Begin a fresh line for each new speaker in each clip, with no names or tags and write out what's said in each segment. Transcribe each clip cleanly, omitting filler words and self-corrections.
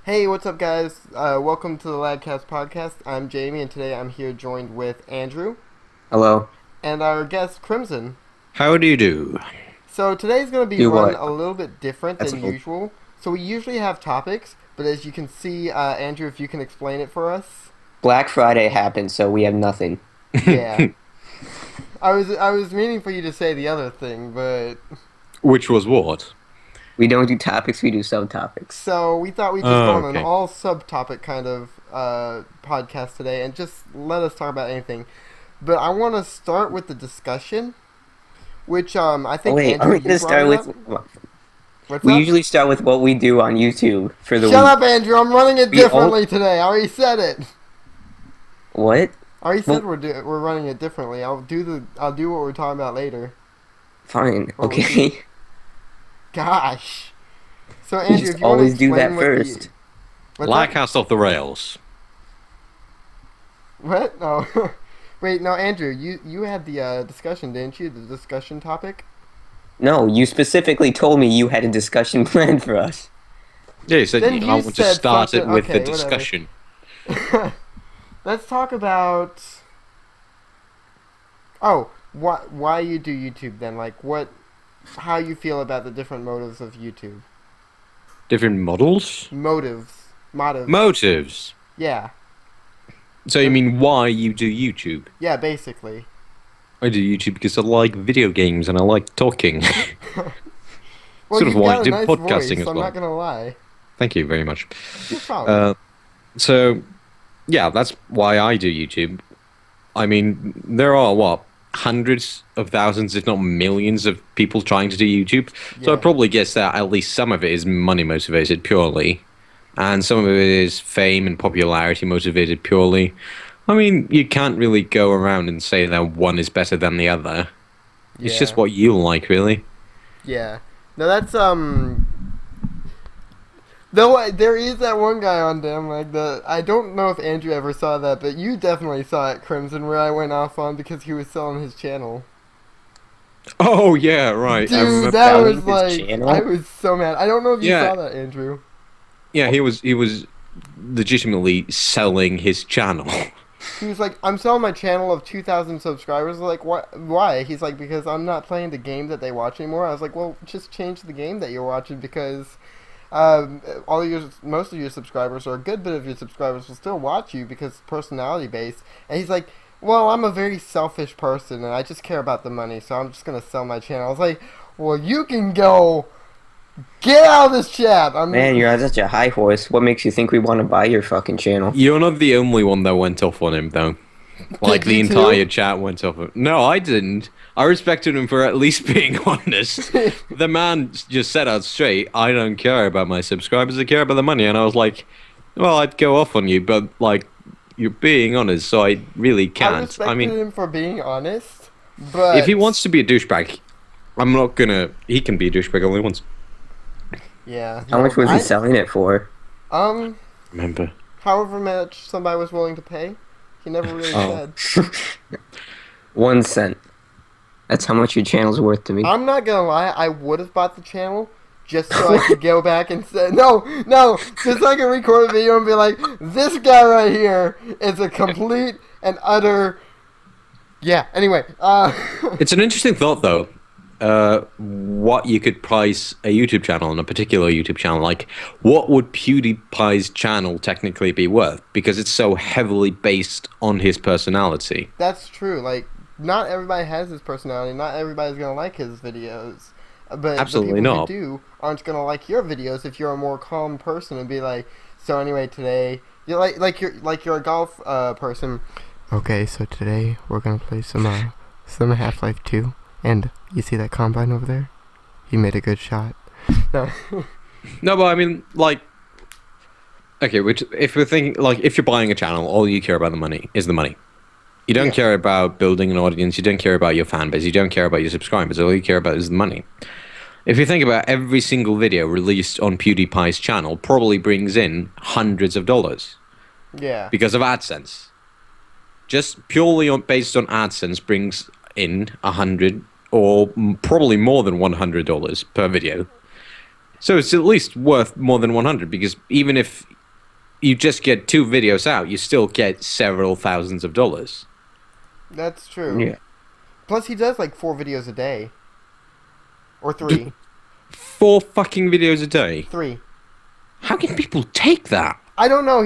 Hey, what's up, guys? Welcome to the LagCast podcast. I'm Jamie, and today I'm here joined with Andrew
Hello.
and our guest Crimson.
How do you do?
So today's going to be
Do
run
what?
a little bit different
That's
than
old.
usual. So we usually have topics, but as you can see, Andrew, if you can explain it for us.
Black Friday happened, so we have nothing.
Yeah, I was meaning for you to say the other thing, but
Which was what?
We don't do topics, we do subtopics.
so we thought we'd just go
Oh,
on an
okay.
all subtopic kind of podcast today and just let us talk about anything. But I want to start with the discussion, which I
Oh
think
wait,
Andrew,
are we
you
gonna
brought
start
it
with?
up. What's
We
up?
usually start with what we do on YouTube for the
Shut
week.
up, Andrew. I'm running it
We all-
differently today. I already said it.
What?
I already said
Well-
we're running it differently. I'll do what we're talking about later.
Fine.
What would
Okay.
Gosh. So
We
Andrew,
just
if you want to
always do that
explain what
first.
what's that?
LagCast off the rails.
What? No. Wait, no, Andrew. You had the discussion, didn't you? The discussion topic.
No, you specifically told me you had a discussion planned for us.
Yeah, you said
Then
I
you
want to
said
start it
something-
with the
okay, whatever.
discussion.
Let's talk about. Oh, why you do YouTube then? Like how you feel about the different motives of YouTube?
Different models?
Motives.
Motives.
Yeah,
So you mean why you do YouTube?
yeah, basically.
I do YouTube because I like video games and I like talking.
Well,
Sort of
you've
why I
got a
did
nice
podcasting
voice,
as
so I'm
well.
not gonna lie.
Thank you very much.
No problem.
So, yeah, that's why I do YouTube. I mean, there are, what, hundreds of thousands, if not millions of people trying to do YouTube. So I
Yeah.
probably guess that at least some of it is money motivated purely. And some of it is fame and popularity motivated purely. I mean, you can't really go around and say that one is better than the other. It's
Yeah.
just what you like, really.
Yeah. No, that's Though there is that one guy on them, like I don't know if Andrew ever saw that, but you definitely saw it, Crimson, where I went off on because he was selling his channel.
Oh, yeah, right. I
Dude,
remember.
that
selling
was
his
like
channel?
I was so mad. I don't know if you
Yeah.
saw that, Andrew.
Yeah, he was legitimately selling his channel.
He was like, "I'm selling my channel of 2,000 subscribers." Like, what? Why? He's like, "Because I'm not playing the game that they watch anymore." I was like, "Well, just change the game that you're watching because most of your subscribers are a good bit of your subscribers will still watch you because it's personality based." And he's like, "Well, I'm a very selfish person and I just care about the money, so I'm just gonna sell my channel." I was like, "Well, you can go get out of this chat."
Man, you're on such a high horse. What makes you think we want to buy your fucking channel?
You're not the only one that went off on him, though. Like,
Did
the
you too?
entire chat went off on. No, I didn't. I respected him for at least being honest. The man just said out straight, I don't care about my subscribers, I care about the money. And I was like, well, I'd go off on you, but, like, you're being honest, so I really
I
can't.
respected
I mean,
him for being honest, but
if he wants to be a douchebag, I'm not gonna. He can be a douchebag all he wants.
yeah.
How much was he
I-
selling it for?
Remember?
However much somebody was willing to pay. He never really
Oh.
said.
1 cent. That's how much your channel's worth to me.
I'm not gonna lie, I would have bought the channel just so I could go back and say no, just so I can record a video and be like, this guy right here is a complete and utter. Yeah. Anyway,
It's an interesting thought, though. What you could price a YouTube channel on a particular YouTube channel, like what would PewDiePie's channel technically be worth? Because it's so heavily based on his personality.
that's true. Like, not everybody has his personality. Not everybody's gonna like his videos. But
Absolutely
the people
not.
who do aren't gonna like your videos if you're a more calm person and be like, so anyway, today you're you're a golf person. Okay, so today we're gonna play some Half-Life 2, and you see that combine over there? He made a good shot. No.
No, but I mean, like, okay, which if we're thinking, like, if you're buying a channel, all you care about the money is the money. You don't
Yeah.
care about building an audience. You don't care about your fan base. You don't care about your subscribers. All you care about is the money. If you think about every single video released on PewDiePie's channel, probably brings in hundreds of dollars
Yeah.
because of AdSense. Just purely based on AdSense brings in 100 or probably more than $100 per video. So it's at least worth more than 100 because even if you just get 2 videos out, you still get several thousands of dollars.
That's true.
Yeah.
Plus, he does like 4 videos a day. Or 3.
4 fucking videos a day.
3.
How can people take that?
I don't know.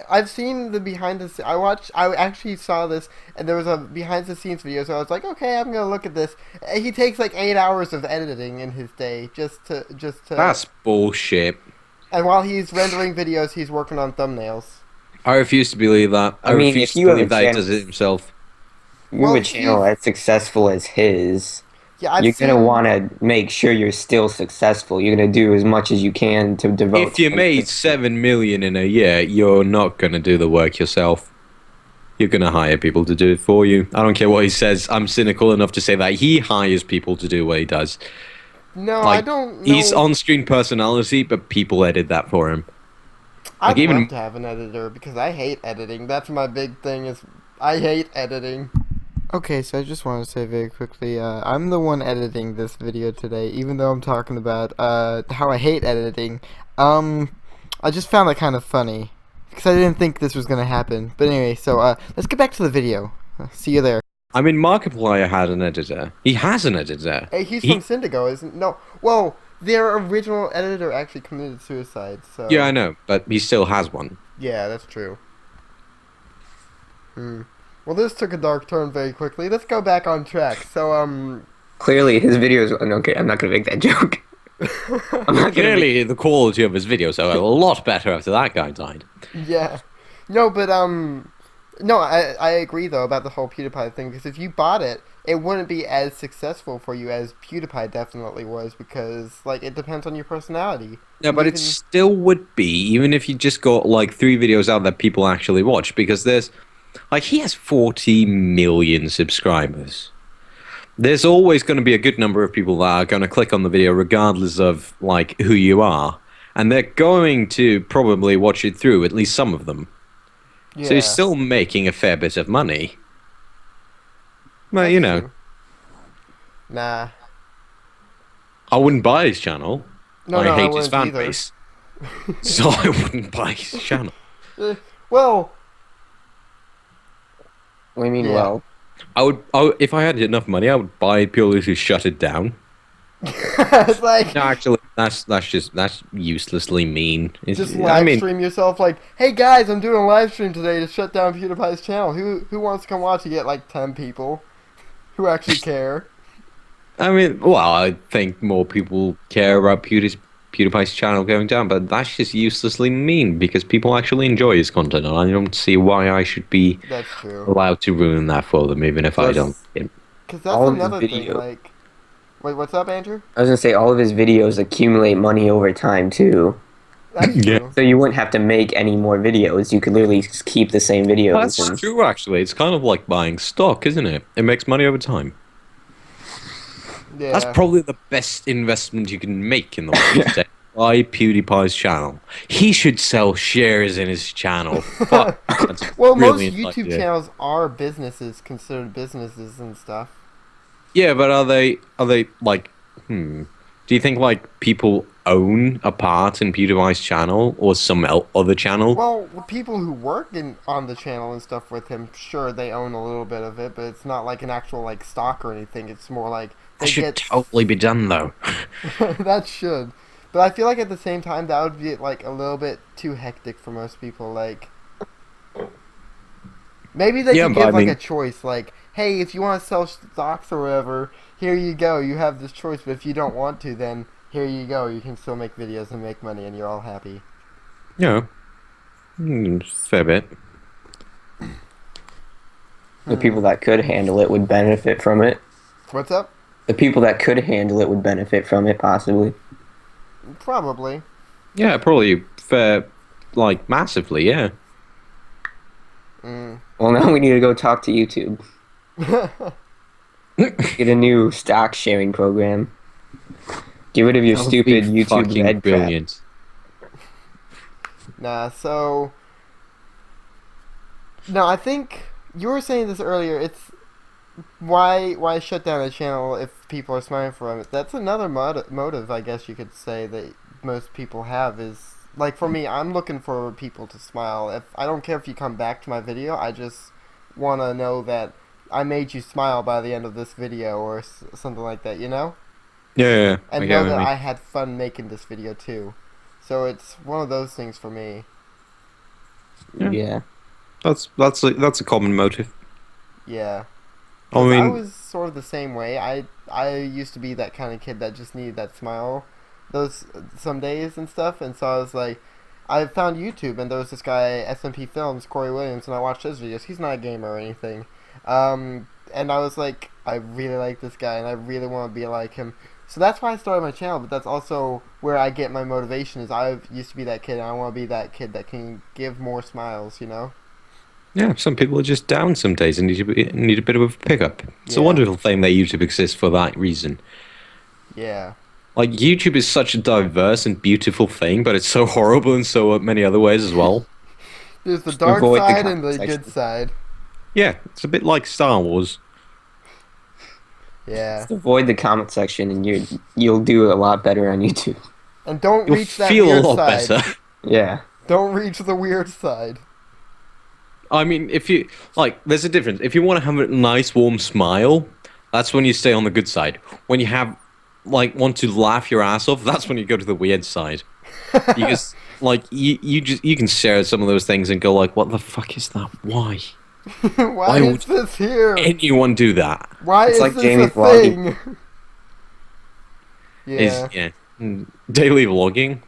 I've seen the behind the. I actually saw this, and there was a behind the scenes video. So I was like, okay, I'm gonna look at this. He takes like 8 hours of editing in his day just to.
That's bullshit.
And while he's rendering videos, he's working on thumbnails.
I refuse to believe that. I
mean,
refuse
if
to
you have
believe
a
that he
channel-
does it himself.
You have
Well,
a channel as successful as his.
Yeah,
You're gonna want to make sure you're still successful. You're gonna do as much as you can to devote.
If you made 7 million in a year, you're not gonna do the work yourself. You're gonna hire people to do it for you. I don't care what he says. I'm cynical enough to say that he hires people to do what he does.
No,
Like,
I don't know.
he's on-screen personality, but people edit that for him.
I'd
even-
love to have an editor because I hate editing. That's my big thing. Is I hate editing. Okay, so I just want to say very quickly, I'm the one editing this video today, even though I'm talking about how I hate editing. I just found that kind of funny because I didn't think this was gonna happen. But anyway, so let's get back to the video. See you there.
I mean, Markiplier had an editor. He has an editor.
Hey, he's
He-
from Syndigo, isn't? No, well, their original editor actually committed suicide. So
Yeah, I know, but he still has one.
yeah, that's true. Well, this took a dark turn very quickly. Let's go back on track. So,
Clearly, his videos. Okay, I'm not gonna make that joke. I'm not gonna.
Clearly, the quality of his videos are a lot better after that guy died.
yeah. No, but, no, I agree, though, about the whole PewDiePie thing, because if you bought it, it wouldn't be as successful for you as PewDiePie definitely was, because, like, it depends on your personality.
Yeah, but it still would be, even if you just got, like, 3 videos out that people actually watch, because there's, like, he has 40 million subscribers. There's always going to be a good number of people that are going to click on the video regardless of, like, who you are. And they're going to probably watch it through, at least some of them.
Yeah.
So he's still making a fair bit of money. Well, you know,
Nah.
I wouldn't buy his channel.
No,
I
no, I
hate his
wouldn't
fan
either.
base. So I wouldn't buy his channel.
Well,
What do you mean?
Yeah.
Well,
If I had enough money, I would buy it purely to shut it down.
it's like...
No, actually, that's uselessly mean.
Just live stream yourself like, hey guys, I'm doing a live stream today to shut down PewDiePie's channel. Who wants to come watch? You get like 10 people who actually care.
Well, I think more people care about PewDiePie's channel going down, but that's just uselessly mean because people actually enjoy his content, and I don't see why I should be
That's true.
allowed to ruin that for them, even if I
Plus-
don't.
Because that's
all of his
another thing,
video-
like... Wait, what's up, Andrew?
I was gonna say all of his videos accumulate money over time too.
That's
Yeah.
true.
So you wouldn't have to make any more videos. You could literally just keep the same videos.
That's
and-
true, actually. It's kind of like buying stock, isn't it? It makes money over time.
Yeah.
That's probably the best investment you can make in the world today. Buy PewDiePie's channel. He should sell shares in his channel. Fuck. That's a
Well, most
brilliant
YouTube
idea.
channels are businesses, considered businesses and stuff.
Yeah, but are they like? Do you think like people own a part in PewDiePie's channel or some other channel?
Well, the people who work on the channel and stuff with him, sure, they own a little bit of it, but it's not like an actual like stock or anything. It's more like
that
they
should
get
totally be done though.
that should. But I feel like at the same time that would be like a little bit too hectic for most people. Like maybe they
Yeah,
could
but
give
I
like
mean-
a choice, like, hey, if you want to sell stocks or whatever, here you go. You have this choice, but if you don't want to, then here you go. You can still make videos and make money, and you're all happy.
Yeah, fair bit.
The people that could handle it would benefit from it.
What's up?
The people that could handle it would benefit from it, possibly.
Probably.
Yeah, probably fair, like massively. Yeah.
Mm.
Well, now we need to go talk to YouTube. Get a new stock sharing program. Get rid of your
That would
stupid
be
YouTube
fucking
red crap.
brilliant.
Nah, so... No, I think you were saying this earlier. It's why shut down a channel if people are smiling from it? That's another motive, I guess you could say, that most people have is like for me, I'm looking for people to smile. If I don't care if you come back to my video, I just want to know that I made you smile by the end of this video or something like that, you know?
Yeah, I
And
get
know
what you
that
mean.
I had fun making this video too. So it's one of those things for me.
Yeah.
Yeah.
That's a common motive.
Yeah.
I
Because I
mean,
was sort of the same way. I used to be that kind of kid that just needed that smile those some days and stuff. And so I was like, I found YouTube and there was this guy, SMP Films, Corey Williams, and I watched his videos. He's not a gamer or anything. And I was like, I really like this guy and I really want to be like him. So that's why I started my channel, but that's also where I get my motivation is I used to be that kid and I want to be that kid that can give more smiles, you know?
yeah, some people are just down some days and need a bit of a pickup. It's a
Yeah.
wonderful thing that YouTube exists for that reason.
Yeah.
Like, YouTube is such a diverse and beautiful thing, but it's so horrible in so many other ways as well.
There's the
Just
dark
avoid the
side and
comment
the good
section.
side.
Yeah, it's a bit like Star Wars.
Yeah.
Just avoid the comment section, and you'll do a lot better on YouTube.
And don't
You'll
reach that
feel a
weird
lot
side.
better.
Yeah.
Don't reach the weird side.
I mean, if you like, there's a difference. If you want to have a nice, warm smile, that's when you stay on the good side. When you have, like, want to laugh your ass off, that's when you go to the weird side. You just like you can share some of those things and go like, what the fuck is that? Why?
Why
would
is this here?
anyone do that?
Why
It's
is
like
this
Jamie
a
vlogging.
thing?
Is
Yeah.
daily vlogging?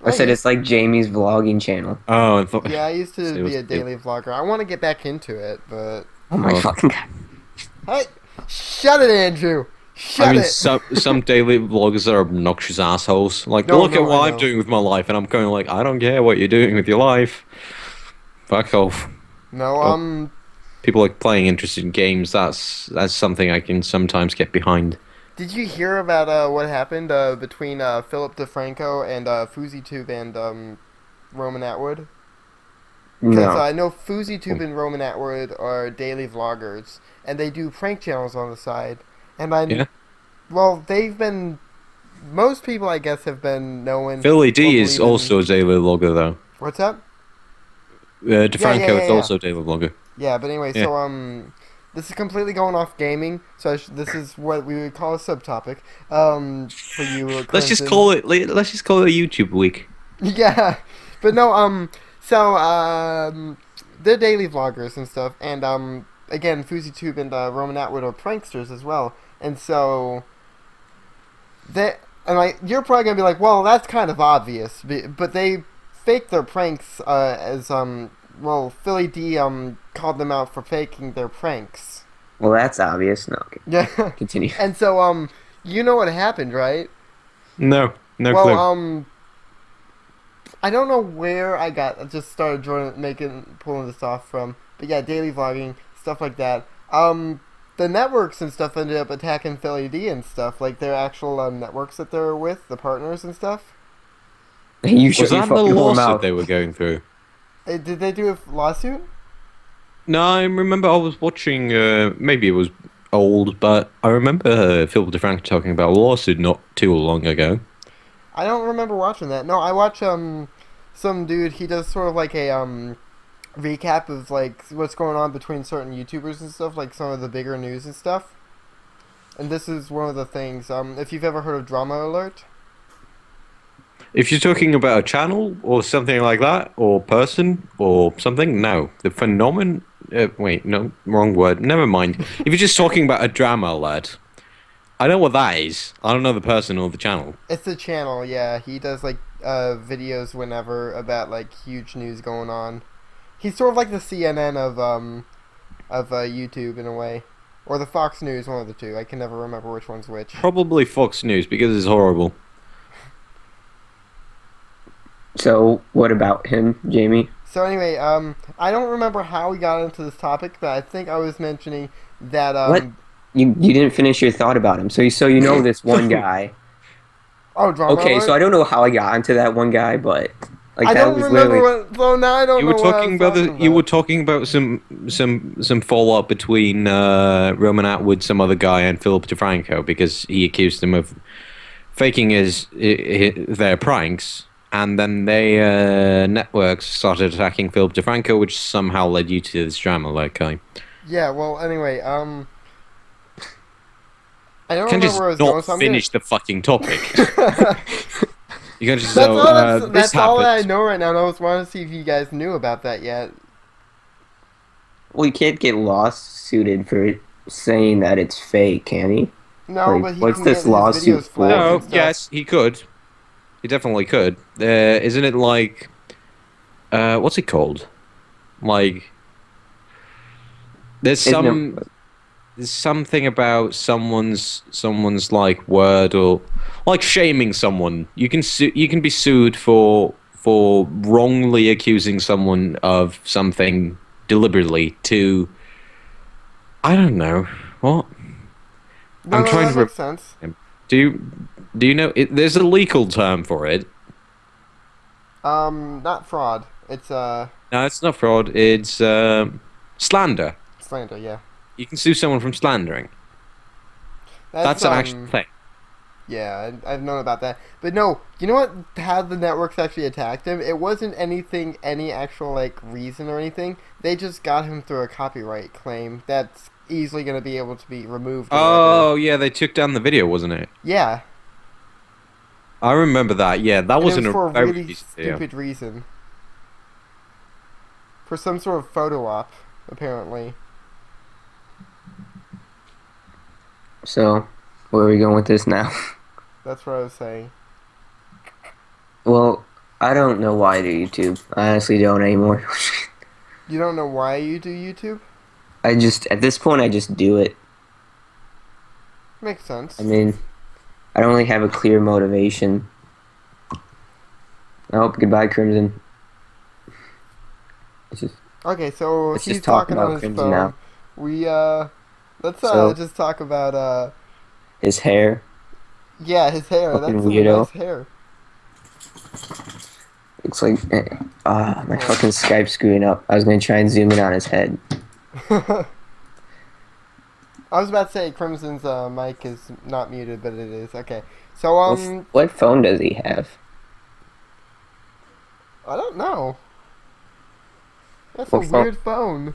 I said it's like Jamie's vlogging channel.
Oh, I thought,
Yeah, I used
So it
to
was-
be a daily vlogger. I want to get back into it, but
Oh my
Oh.
fucking god.
hey, shut it, Andrew. Shut
I mean,
it.
some daily vloggers are obnoxious assholes. Like,
No,
look
no,
at what
I
I'm
know.
doing with my life, and I'm going like, I don't care what you're doing with your life. Fuck off.
No,
Oh. People like playing interesting games. That's something I can sometimes get behind.
did you hear about what happened between Philip DeFranco and FuzzyTube and Roman Atwood? Because
No.
I know FuzzyTube and Roman Atwood are daily vloggers, and they do prank channels on the side. And
Yeah.
well, they've been. Most people, I guess, have been knowing.
Philly
or
D is
believing-
also a daily vlogger, though.
What's up?
DeFranco is
yeah.
also a daily vlogger.
Yeah, but anyway,
Yeah.
so this is completely going off gaming. So this is what we would call a subtopic. For you,
Let's just
Clinton.
call it. Let's just call it a YouTube week.
Yeah, but no, so they're daily vloggers and stuff, and again, FuzzyTube and Roman Atwood are pranksters as well, and so you're probably gonna be like, well, that's kind of obvious, but they fake their pranks as well, Philly D called them out for faking their pranks.
Well, that's obvious. No. Okay.
Yeah,
Continue.
and so you know what happened, right?
No clue.
Well, I don't know where I just started pulling this off from, but yeah, daily vlogging, stuff like that. The networks and stuff ended up attacking Philly D and stuff, like their actual networks that they're with, the partners and stuff.
You
Was
shut your
that the
fucking
lawsuit
mouth.
they were going through?
Did they do a lawsuit?
No, I remember I was watching. Maybe it was old, but I remember Phil DeFranco talking about a lawsuit not too long ago.
I don't remember watching that. No, I watch some dude. He does sort of like a recap of like what's going on between certain YouTubers and stuff, like some of the bigger news and stuff. And this is one of the things. If you've ever heard of Drama Alert.
If you're talking about a channel or something like that, or person or something, no. The phenomenon. Wait, no, wrong word. Never mind. If you're just talking about a drama alert, I know what that is. I don't know the person or the channel.
It's the channel, yeah. He does like videos whenever about like huge news going on. He's sort of like the CNN of YouTube in a way, or the Fox News, one of the two. I can never remember which one's which.
Probably Fox News because it's horrible.
So, what about him, Jamie?
So anyway, I don't remember how we got into this topic, but I think I was mentioning that
What? You didn't finish your thought about him. So you know this one guy.
Oh, Drama
Okay,
Alert?
so I don't know how I got into that one guy, but like
I
that
don't
was
remember
literally
what. So now I don't
You
know
were
what I
talking
was
about
talking
you were talking about some fallout between Roman Atwood, some other guy, and Philip DeFranco because he accused him of faking their pranks, and then they networks started attacking Philip DeFranco, which somehow led you to this drama. Like I
Yeah. Well, anyway, I don't
can
remember
just
where I was
not
going, so I'm
finish the fucking topic.
gonna.
You can just
That's all.
this
That's all that I
happened.
know right now. And I was wanting to see if you guys knew about that yet.
Well, you can't get lawsuited for saying that it's fake, can he?
No,
Like,
but he
what's
can get
this
his
lawsuit
videos flagged
for?
and
No,
stuff.
yes, he could. He definitely could. Isn't it like what's it called? Like there's
Isn't
some
it?
there's something about someone's like word or like shaming someone. You can be sued for wrongly accusing someone of something deliberately to I don't know what
No,
I'm
no,
trying
that
to
makes sense.
do you know there's a legal term for it.
Not fraud. It's
No, it's not fraud. It's slander.
slander. Yeah,
You can sue someone from slandering.
that's
That's an actual thing.
Yeah, I've known about that. But no, you know what? How the networks actually attacked him? It wasn't any actual like reason or anything. They just got him through a copyright claim that's easily going to be able to be removed. Or whatever.
Oh, yeah, they took down the video, wasn't it?
Yeah,
I remember that. Yeah, that
and it was
wasn't a
for a
very
really
recent video.
stupid reason. For some sort of photo op, apparently.
So, where are we going with this now?
That's what I was saying.
Well, I don't know why I do YouTube. I honestly don't anymore.
You don't know why you do YouTube?
At this point, I just do it.
Makes sense.
I mean, I don't really have a clear motivation. Oh, goodbye, Crimson. It's just,
Okay, so
let's
he's
just talk
talking on
about
his
Crimson
phone.
now.
We let's
So-
just talk about
His hair.
yeah, his hair.
Fucking
That's some
weirdo.
nice hair.
Looks like my fucking Skype's screwing up. I was gonna try and zoom in on his head.
I was about to say Crimson's mic is not muted, but it is. Okay. So
What phone does he have?
I don't know. That's
What
a
phone?
weird phone.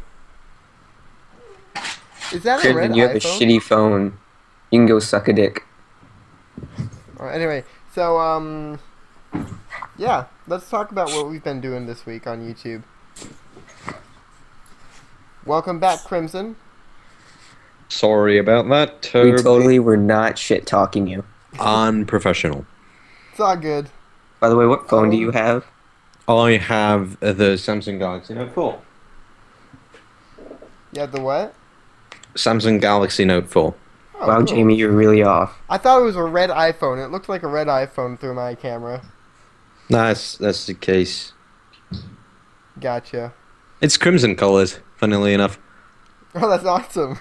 Is that a
Crimson,
red
you have a
iPhone?
shitty phone. You can go suck a dick.
Anyway, so yeah, let's talk about what we've been doing this week on YouTube. Welcome back, Crimson.
Sorry about that.
We
Terribly
totally were not shit talking you.
unprofessional.
It's all good.
By the way, what phone do you have?
I have the Samsung Galaxy Note 4.
Yeah, the what?
Samsung Galaxy Note 4.
Oh,
Wow,
cool.
Jamie, you're really off.
I thought it was a red iPhone. It looked like a red iPhone through my camera.
That's the case.
Gotcha.
It's crimson colours, funnily enough.
Oh, that's awesome.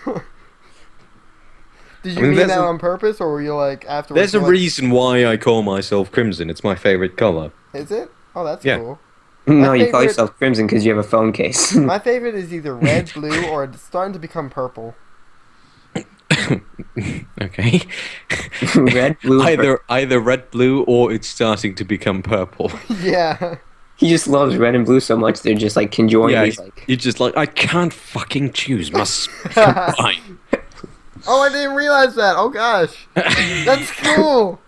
Did you
I mean,
mean
there's
that
a-
on purpose, or were you like afterwards?
There's a
like,
reason why I call myself crimson. It's my favorite colour.
Is it? Oh, that's
Yeah.
cool.
No, you call
favorite-
yourself Crimson because you have a phone case.
My favorite is either red, blue, or it's starting to become purple.
Okay.
Red, blue,
either red, blue, or it's starting to become purple.
Yeah.
He just loves red and blue so much they're just like conjoined.
Yeah,
He's like,
you're just like I can't fucking choose. Must combine.
Oh, I didn't realize that. Oh gosh, that's cool.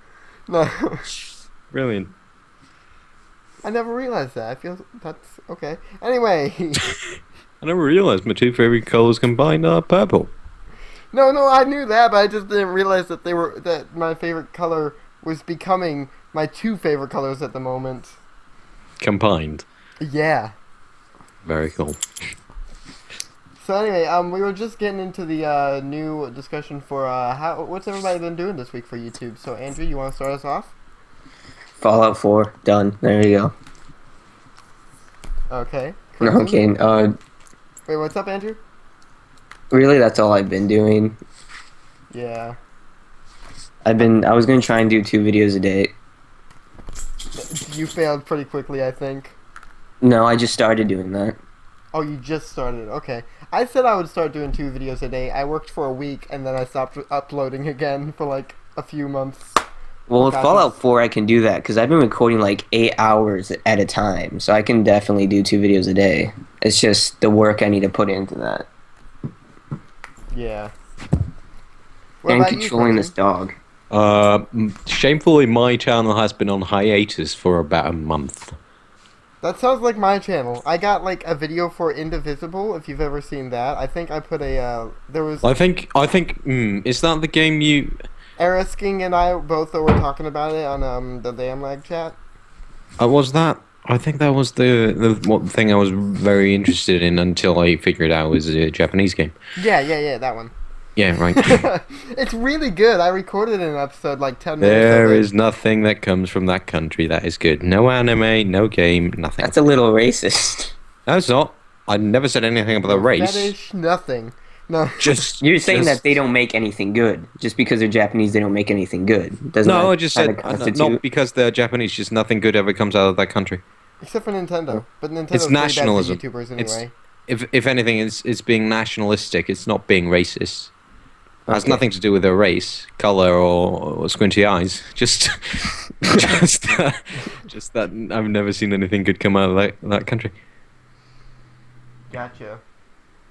No,
Brilliant.
I never realized that. I feel that's okay. Anyway,
I never realized my two favorite colors combined are purple.
no, I knew that, but I just didn't realize that my favorite color was becoming my two favorite colors at the moment.
Combined.
Yeah.
Very cool.
So anyway, we were just getting into the new discussion for what's everybody been doing this week for YouTube. So Andrew, you want to start us off?
Fallout 4, done. There you go.
Okay.
No, I'm kidding.
Wait, what's up, Andrew?
Really, that's all I've been doing.
Yeah.
I was gonna try and do 2 videos a day.
You failed pretty quickly, I think.
No, I just started doing that.
Oh, you just started. Okay. I said I would start doing 2 videos a day. I worked for a week, and then I stopped uploading again for like a few months.
Well, with
Gosh,
Fallout 4, I can do that because I've been recording like 8 hours at a time, so I can definitely do 2 videos a day. It's just the work I need to put into that.
yeah. What
And
about you,
controlling this
Quentin?
dog.
Shamefully, my channel has been on hiatus for about a month.
That sounds like my channel. I got like a video for Indivisible, if you've ever seen that. I think I put a there was
Is that the game you?
Erisking and I both were talking about it on the damn lag chat.
Was that? I think that was the one thing I was very interested in until I figured out it was a Japanese game.
Yeah, that one.
Yeah, right.
It's really good. I recorded an episode like 10 minutes of
There
it.
is nothing that comes from that country that is good. No anime, no game, nothing.
That's a little racist.
No, it's not. I never said anything about the
No
race.
fetish, nothing. No.
Just
You're saying
just-
that they don't make anything good. Just because they're Japanese, they don't make anything good. Doesn't
No,
that
I just
kinda
said
constitute-
not because they're Japanese. Just nothing good ever comes out of that country.
Except for Nintendo. But Nintendo's
It's
pretty bad for
nationalism.
YouTubers
It's-
anyway.
If anything, it's being nationalistic. It's not being racist. It has
Okay.
nothing to do with their race, color, or squinty eyes. Just, just that I've never seen anything good come out of that country.
Gotcha.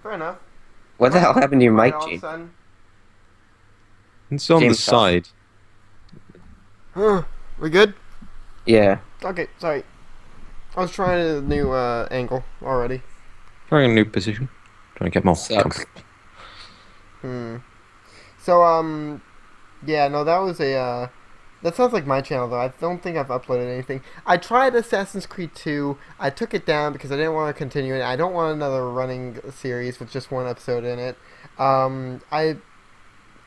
Fair enough.
What the hell happened to your mic,
Right on,
Gene?
son.
It's on the
James
side.
We good?
Yeah.
Okay, sorry. I was trying a new angle already.
Trying a new position. Trying to get more
Sucks.
comfortable.
So, yeah, no, that was a, that sounds like my channel, though. I don't think I've uploaded anything. I tried Assassin's Creed 2. I took it down because I didn't want to continue it. I don't want another running series with just one episode in it.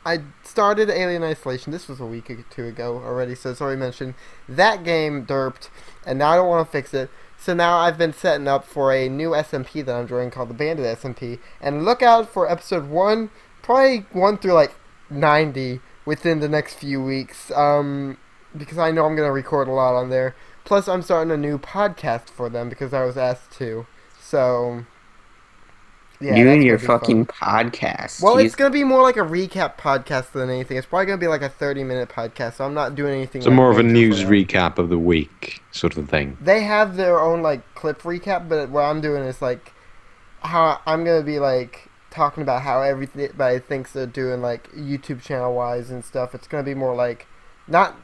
I started Alien Isolation. This was a week or two ago already, so it's already mentioned. That game derped, and now I don't want to fix it. So now I've been setting up for a new SMP that I'm drawing called the Bandit SMP. And look out for episode 1, probably 1 through like 90 within the next few weeks. Because I know I'm going to record a lot on there. Plus, I'm starting a new podcast for them because I was asked to. So, yeah.
you
that's
and your
gonna be
fucking
fun.
podcast.
Well,
Jeez.
it's going to be more like a recap podcast than anything. It's probably going to be like a 30-minute podcast, so I'm not doing anything
So
like
more of a
major
news
for them.
recap of the week, sort of thing.
They have their own like clip recap, but what I'm doing is like how I'm gonna be like talking about how everybody thinks they're doing like YouTube channel wise and stuff. It's gonna be more like not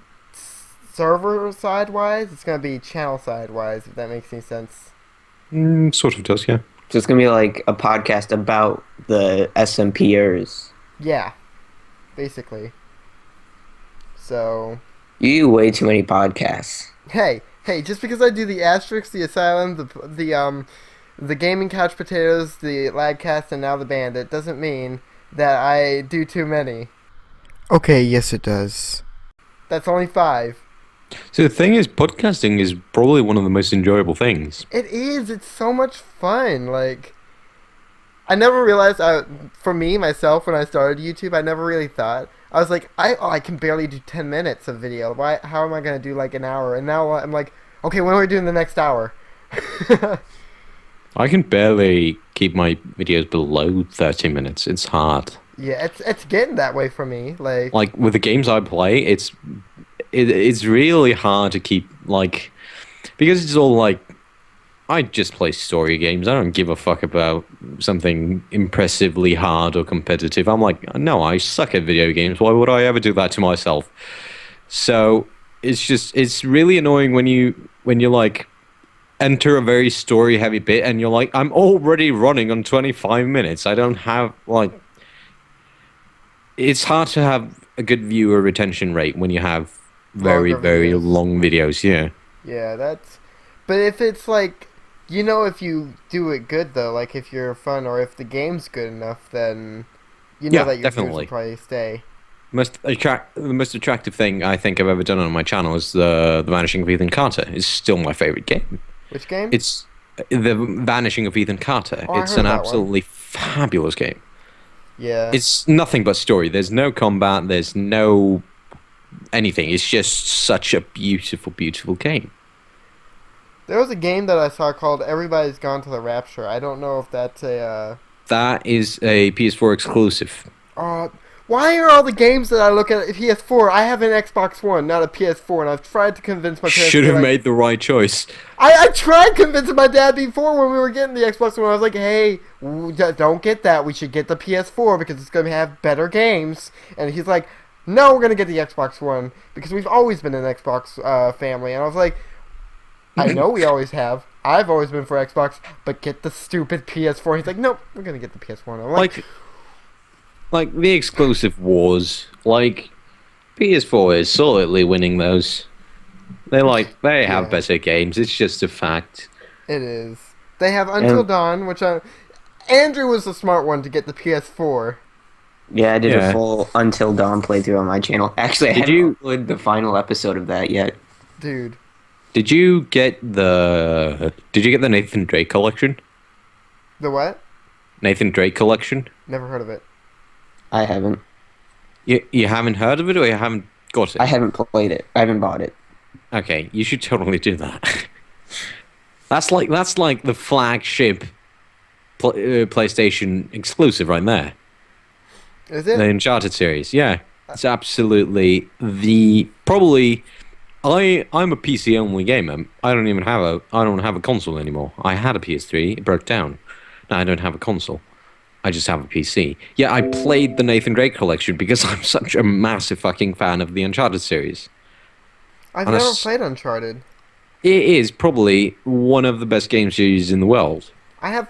server side wise. It's gonna be channel side wise. If that makes any sense.
Sort of does, yeah.
So it's gonna be like a podcast about the SMPers.
Yeah, basically. So
You do way too many podcasts.
hey, just because I do the Asterix, the Asylum, the Gaming Couch Potatoes, the LagCast, and now the Bandit doesn't mean that I do too many. Okay, yes it does. That's only 5.
So the thing is, podcasting is probably one of the most enjoyable things.
It is. It's so much fun. Like, I never realized. For me myself, when I started YouTube, I never really thought. I was like, I can barely do 10 minutes of video. Why? How am I gonna do like an hour? And now I'm like, okay, when are we doing the next hour?
I can barely keep my videos below 30 minutes. It's hard.
Yeah, it's getting that way for me.
Like with the games I play, it's really hard to keep like because it's all like I just play story games. I don't give a fuck about something impressively hard or competitive. I'm like, no, I suck at video games. Why would I ever do that to myself? So it's really annoying when you're like enter a very story heavy bit and you're like, I'm already running on 25 minutes. I don't have like it's hard to have a good viewer retention rate when you have very,
Longer
very
videos.
long videos, yeah.
yeah, that's. But if it's like, if you do it good though, like if you're fun or if the game's good enough, then you know
Yeah,
that your viewers
definitely.
will probably stay.
The most attractive thing I think I've ever done on my channel is the Vanishing of Ethan Carter. It's still my favorite game.
Which game?
It's the Vanishing of Ethan Carter.
Oh, I
It's
heard
an
that one.
absolutely fabulous game.
Yeah.
It's nothing but story. There's no combat. There's no anything. It's just such a beautiful, beautiful game.
There was a game that I saw called Everybody's Gone to the Rapture. I don't know if that's a.
That is a PS4 exclusive.
Why are all the games that I look at PS4? I have an Xbox One, not a PS4, and I've tried to convince my parents.
Should have
like,
made the right choice.
I tried convincing my dad before when we were getting the Xbox One. I was like, hey, don't get that. We should get the PS4 because it's going to have better games. And he's like, no, we're going to get the Xbox One because we've always been an Xbox family. And I was like, I know we always have. I've always been for Xbox, but get the stupid PS4. He's like, nope, we're going to get the PS1. I'm
like the exclusive wars, like PS4 is solidly winning those. They have better games. It's just a fact.
It is. They have Until Dawn, which Andrew was the smart one to get the PS4.
Yeah, I did a full Until Dawn playthrough on my channel. Actually, I haven't uploaded the final episode of that yet.
Dude.
Did you get the Nathan Drake collection?
The what?
Nathan Drake collection?
Never heard of it.
I haven't.
You haven't heard of it, or you haven't got it?
I haven't played it. I haven't bought it.
Okay, you should totally do that. That's like the flagship PlayStation exclusive right there.
Is it?
The Uncharted series, yeah. It's absolutely probably. I'm a PC only gamer. I don't have a console anymore. I had a PS3, it broke down. Now I don't have a console. I just have a PC. Yeah, I played the Nathan Drake collection because I'm such a massive fucking fan of the Uncharted series.
I've never played Uncharted.
It is probably one of the best game series in the world.
I have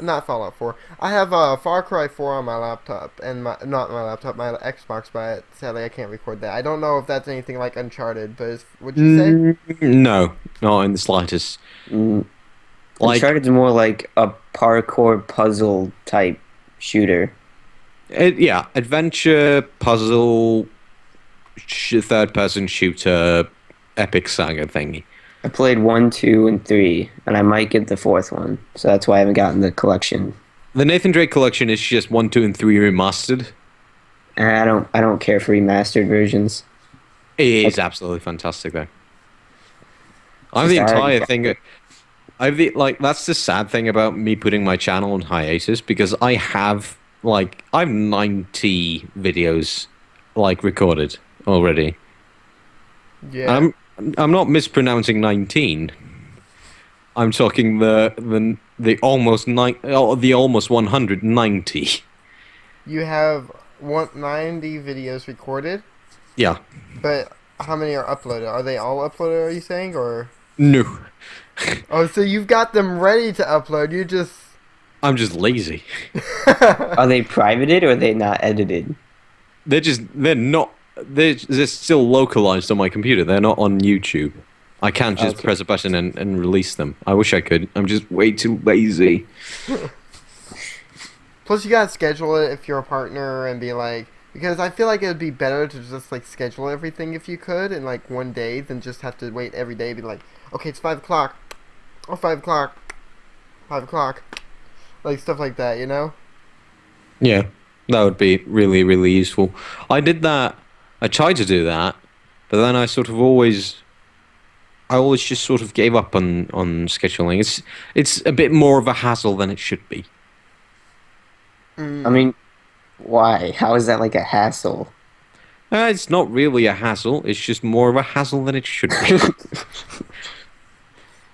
not Fallout 4. I have Far Cry 4 on my laptop, and not my laptop, my Xbox, but sadly I can't record that. I don't know if that's anything like Uncharted, but would you say?
No, not in the slightest.
Uncharted's more like a parkour puzzle type shooter.
Adventure, puzzle, third-person shooter, epic saga thingy.
I played 1, 2, and 3, and I might get the 4th one, so that's why I haven't gotten the collection.
The Nathan Drake collection is just 1, 2, and 3 remastered.
And I don't care for remastered versions.
It is absolutely fantastic, though. I have the entire thing. That's the sad thing about me putting my channel on hiatus, because I have 90 videos recorded already.
Yeah.
I'm not mispronouncing 19. I'm talking the almost 190.
You have 90 videos recorded?
Yeah.
But how many are uploaded? Are they all uploaded, are you saying, or?
No.
Oh, so you've got them ready to upload,
I'm just lazy.
Are they privated or are they not edited?
They're still localized on my computer. They're not on YouTube. I can't just press a button and release them. I wish I could. I'm just way too lazy.
Plus, you gotta schedule it if you're a partner and be like, because I feel like it would be better to just schedule everything if you could in one day than just have to wait every day. Be like, okay, it's 5 o'clock. Oh, 5 o'clock. 5 o'clock. Stuff like that, you know?
Yeah, that would be really, really useful. I did that. I tried to do that, but then I always just sort of gave up on scheduling. It's a bit more of a hassle than it should be.
I mean, why? How is that a hassle?
It's not really a hassle. It's just more of a hassle than it should be.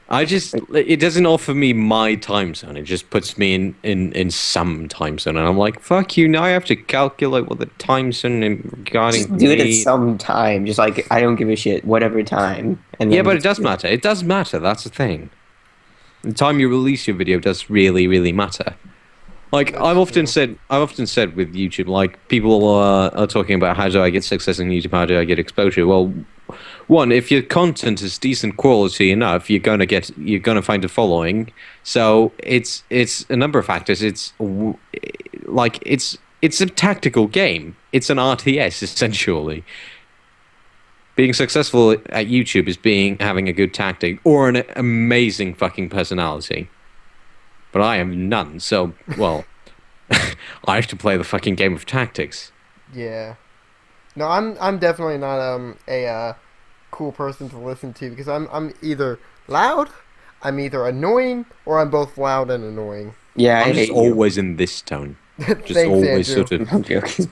It doesn't offer me my time zone. It just puts me in some time zone, and I'm like, fuck you. Now I have to calculate what the time zone regarding.
Just do it at some time. Just I don't give a shit. Whatever time. And
yeah, but it does matter. It does matter. That's the thing. The time you release your video does really, really matter. I've often said with YouTube, people are talking about how do I get success in YouTube, how do I get exposure? Well, one, if your content is decent quality enough, you're gonna find a following. So it's a number of factors. It's a tactical game. It's an RTS essentially. Being successful at YouTube is having a good tactic or an amazing fucking personality. But I am none, so, well, I have to play the fucking game of tactics.
Yeah. No, I'm definitely not a cool person to listen to because I'm either loud, I'm either annoying, or I'm both loud and annoying.
Yeah,
I'm just always in this tone. Just
Thanks,
always
Andrew.
sort of.
I'm joking.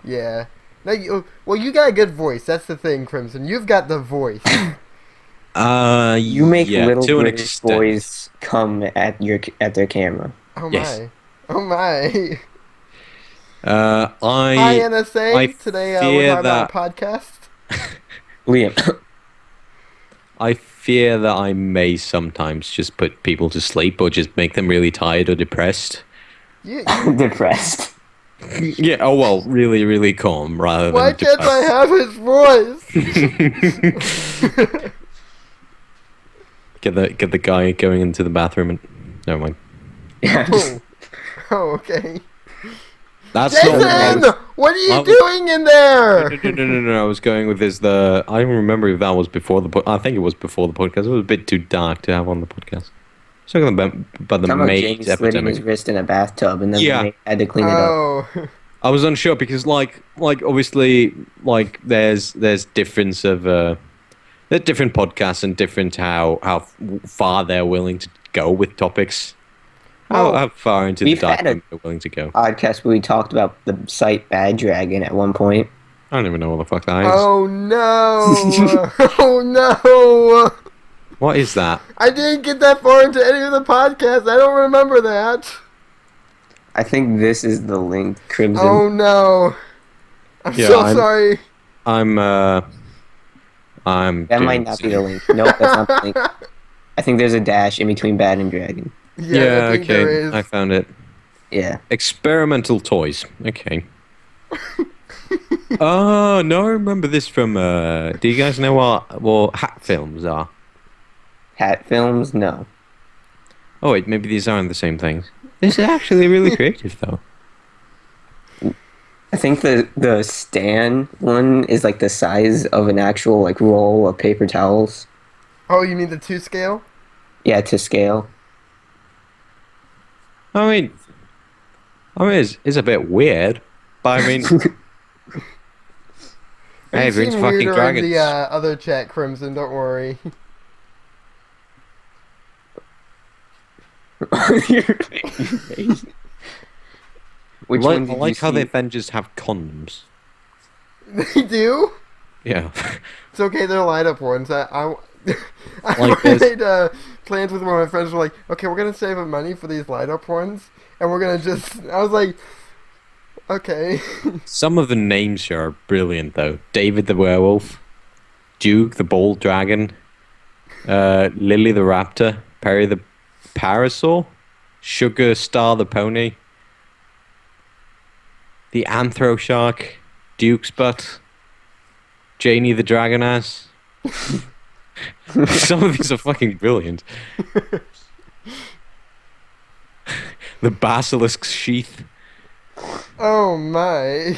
Yeah. No, well, you got a good voice. That's the thing, Crimson. You've got the voice.
You make
Yeah,
little
to an
British
extent.
boys come at their camera.
Oh
Yes.
my. Oh my.
Uh,
Hi,
I I
NSA. Today we're
fear
talking
that
about a podcast.
Liam.
I fear that I may sometimes just put people to sleep or just make them really tired or depressed.
You
Depressed.
Yeah. Oh well, really, really calm rather
why
than
can't I
depressed.
have his voice?
Get the guy going into the bathroom and never mind.
Yeah.
Oh. Oh, okay.
That's
Jason,
not what
what are you
I was-
doing in there?
No. I was going with this. I don't remember if that was before the. I think it was before the podcast. It was a bit too dark to have on the podcast. Talking about the
Talking about Jamie
AIDS
slitting his
epidemic.
wrist in a bathtub and then
Yeah.
they had to clean it up.
Oh.
I was unsure because like obviously like there's difference of there's different podcasts and different how far they're willing to go with topics. How far into the
We've
dark
had a-
they're willing to go.
Podcast where we talked about the site Bad Dragon at one point.
I don't even know what the fuck that is.
Oh no. Oh no.
What is that?
I didn't get that far into any of the podcasts. I don't remember that.
I think this is the link, Crimson.
Oh no. I'm
Yeah,
so
I'm-
sorry.
I'm
That might not be the link. Nope, that's not the link. I think there's a dash in between Bad and Dragon.
Yeah, I think there is.
I found it.
Yeah.
Experimental toys. Okay. Oh no, I remember this from. Do you guys know what hat films are?
Hat films? No.
Oh wait, maybe these aren't the same things. This is actually really creative though.
I think the Stan one is like the size of an actual like roll of paper towels.
Oh, you mean the 2 scale?
Yeah, to scale.
I mean, it's a bit weird, but I mean, hey,
You
if it's
seem
fucking
weirder
dragons.
in the other chat, Crimson. Don't worry.
Which
I
one did
like
you
how
see?
they then just have condoms.
They do?
Yeah.
It's okay, they're light-up ones. I
Like this.
made plans with one of my friends. We're like, okay, we're gonna save up money for these light-up ones, and we're gonna just. I was like, okay.
Some of the names here are brilliant though. David the werewolf, Duke the bald dragon, Lily the raptor, Perry the parasol, Sugar Star the pony, the anthro shark, Duke's butt, Janie the dragon ass. Some of these are fucking brilliant. The basilisk's sheath.
Oh my.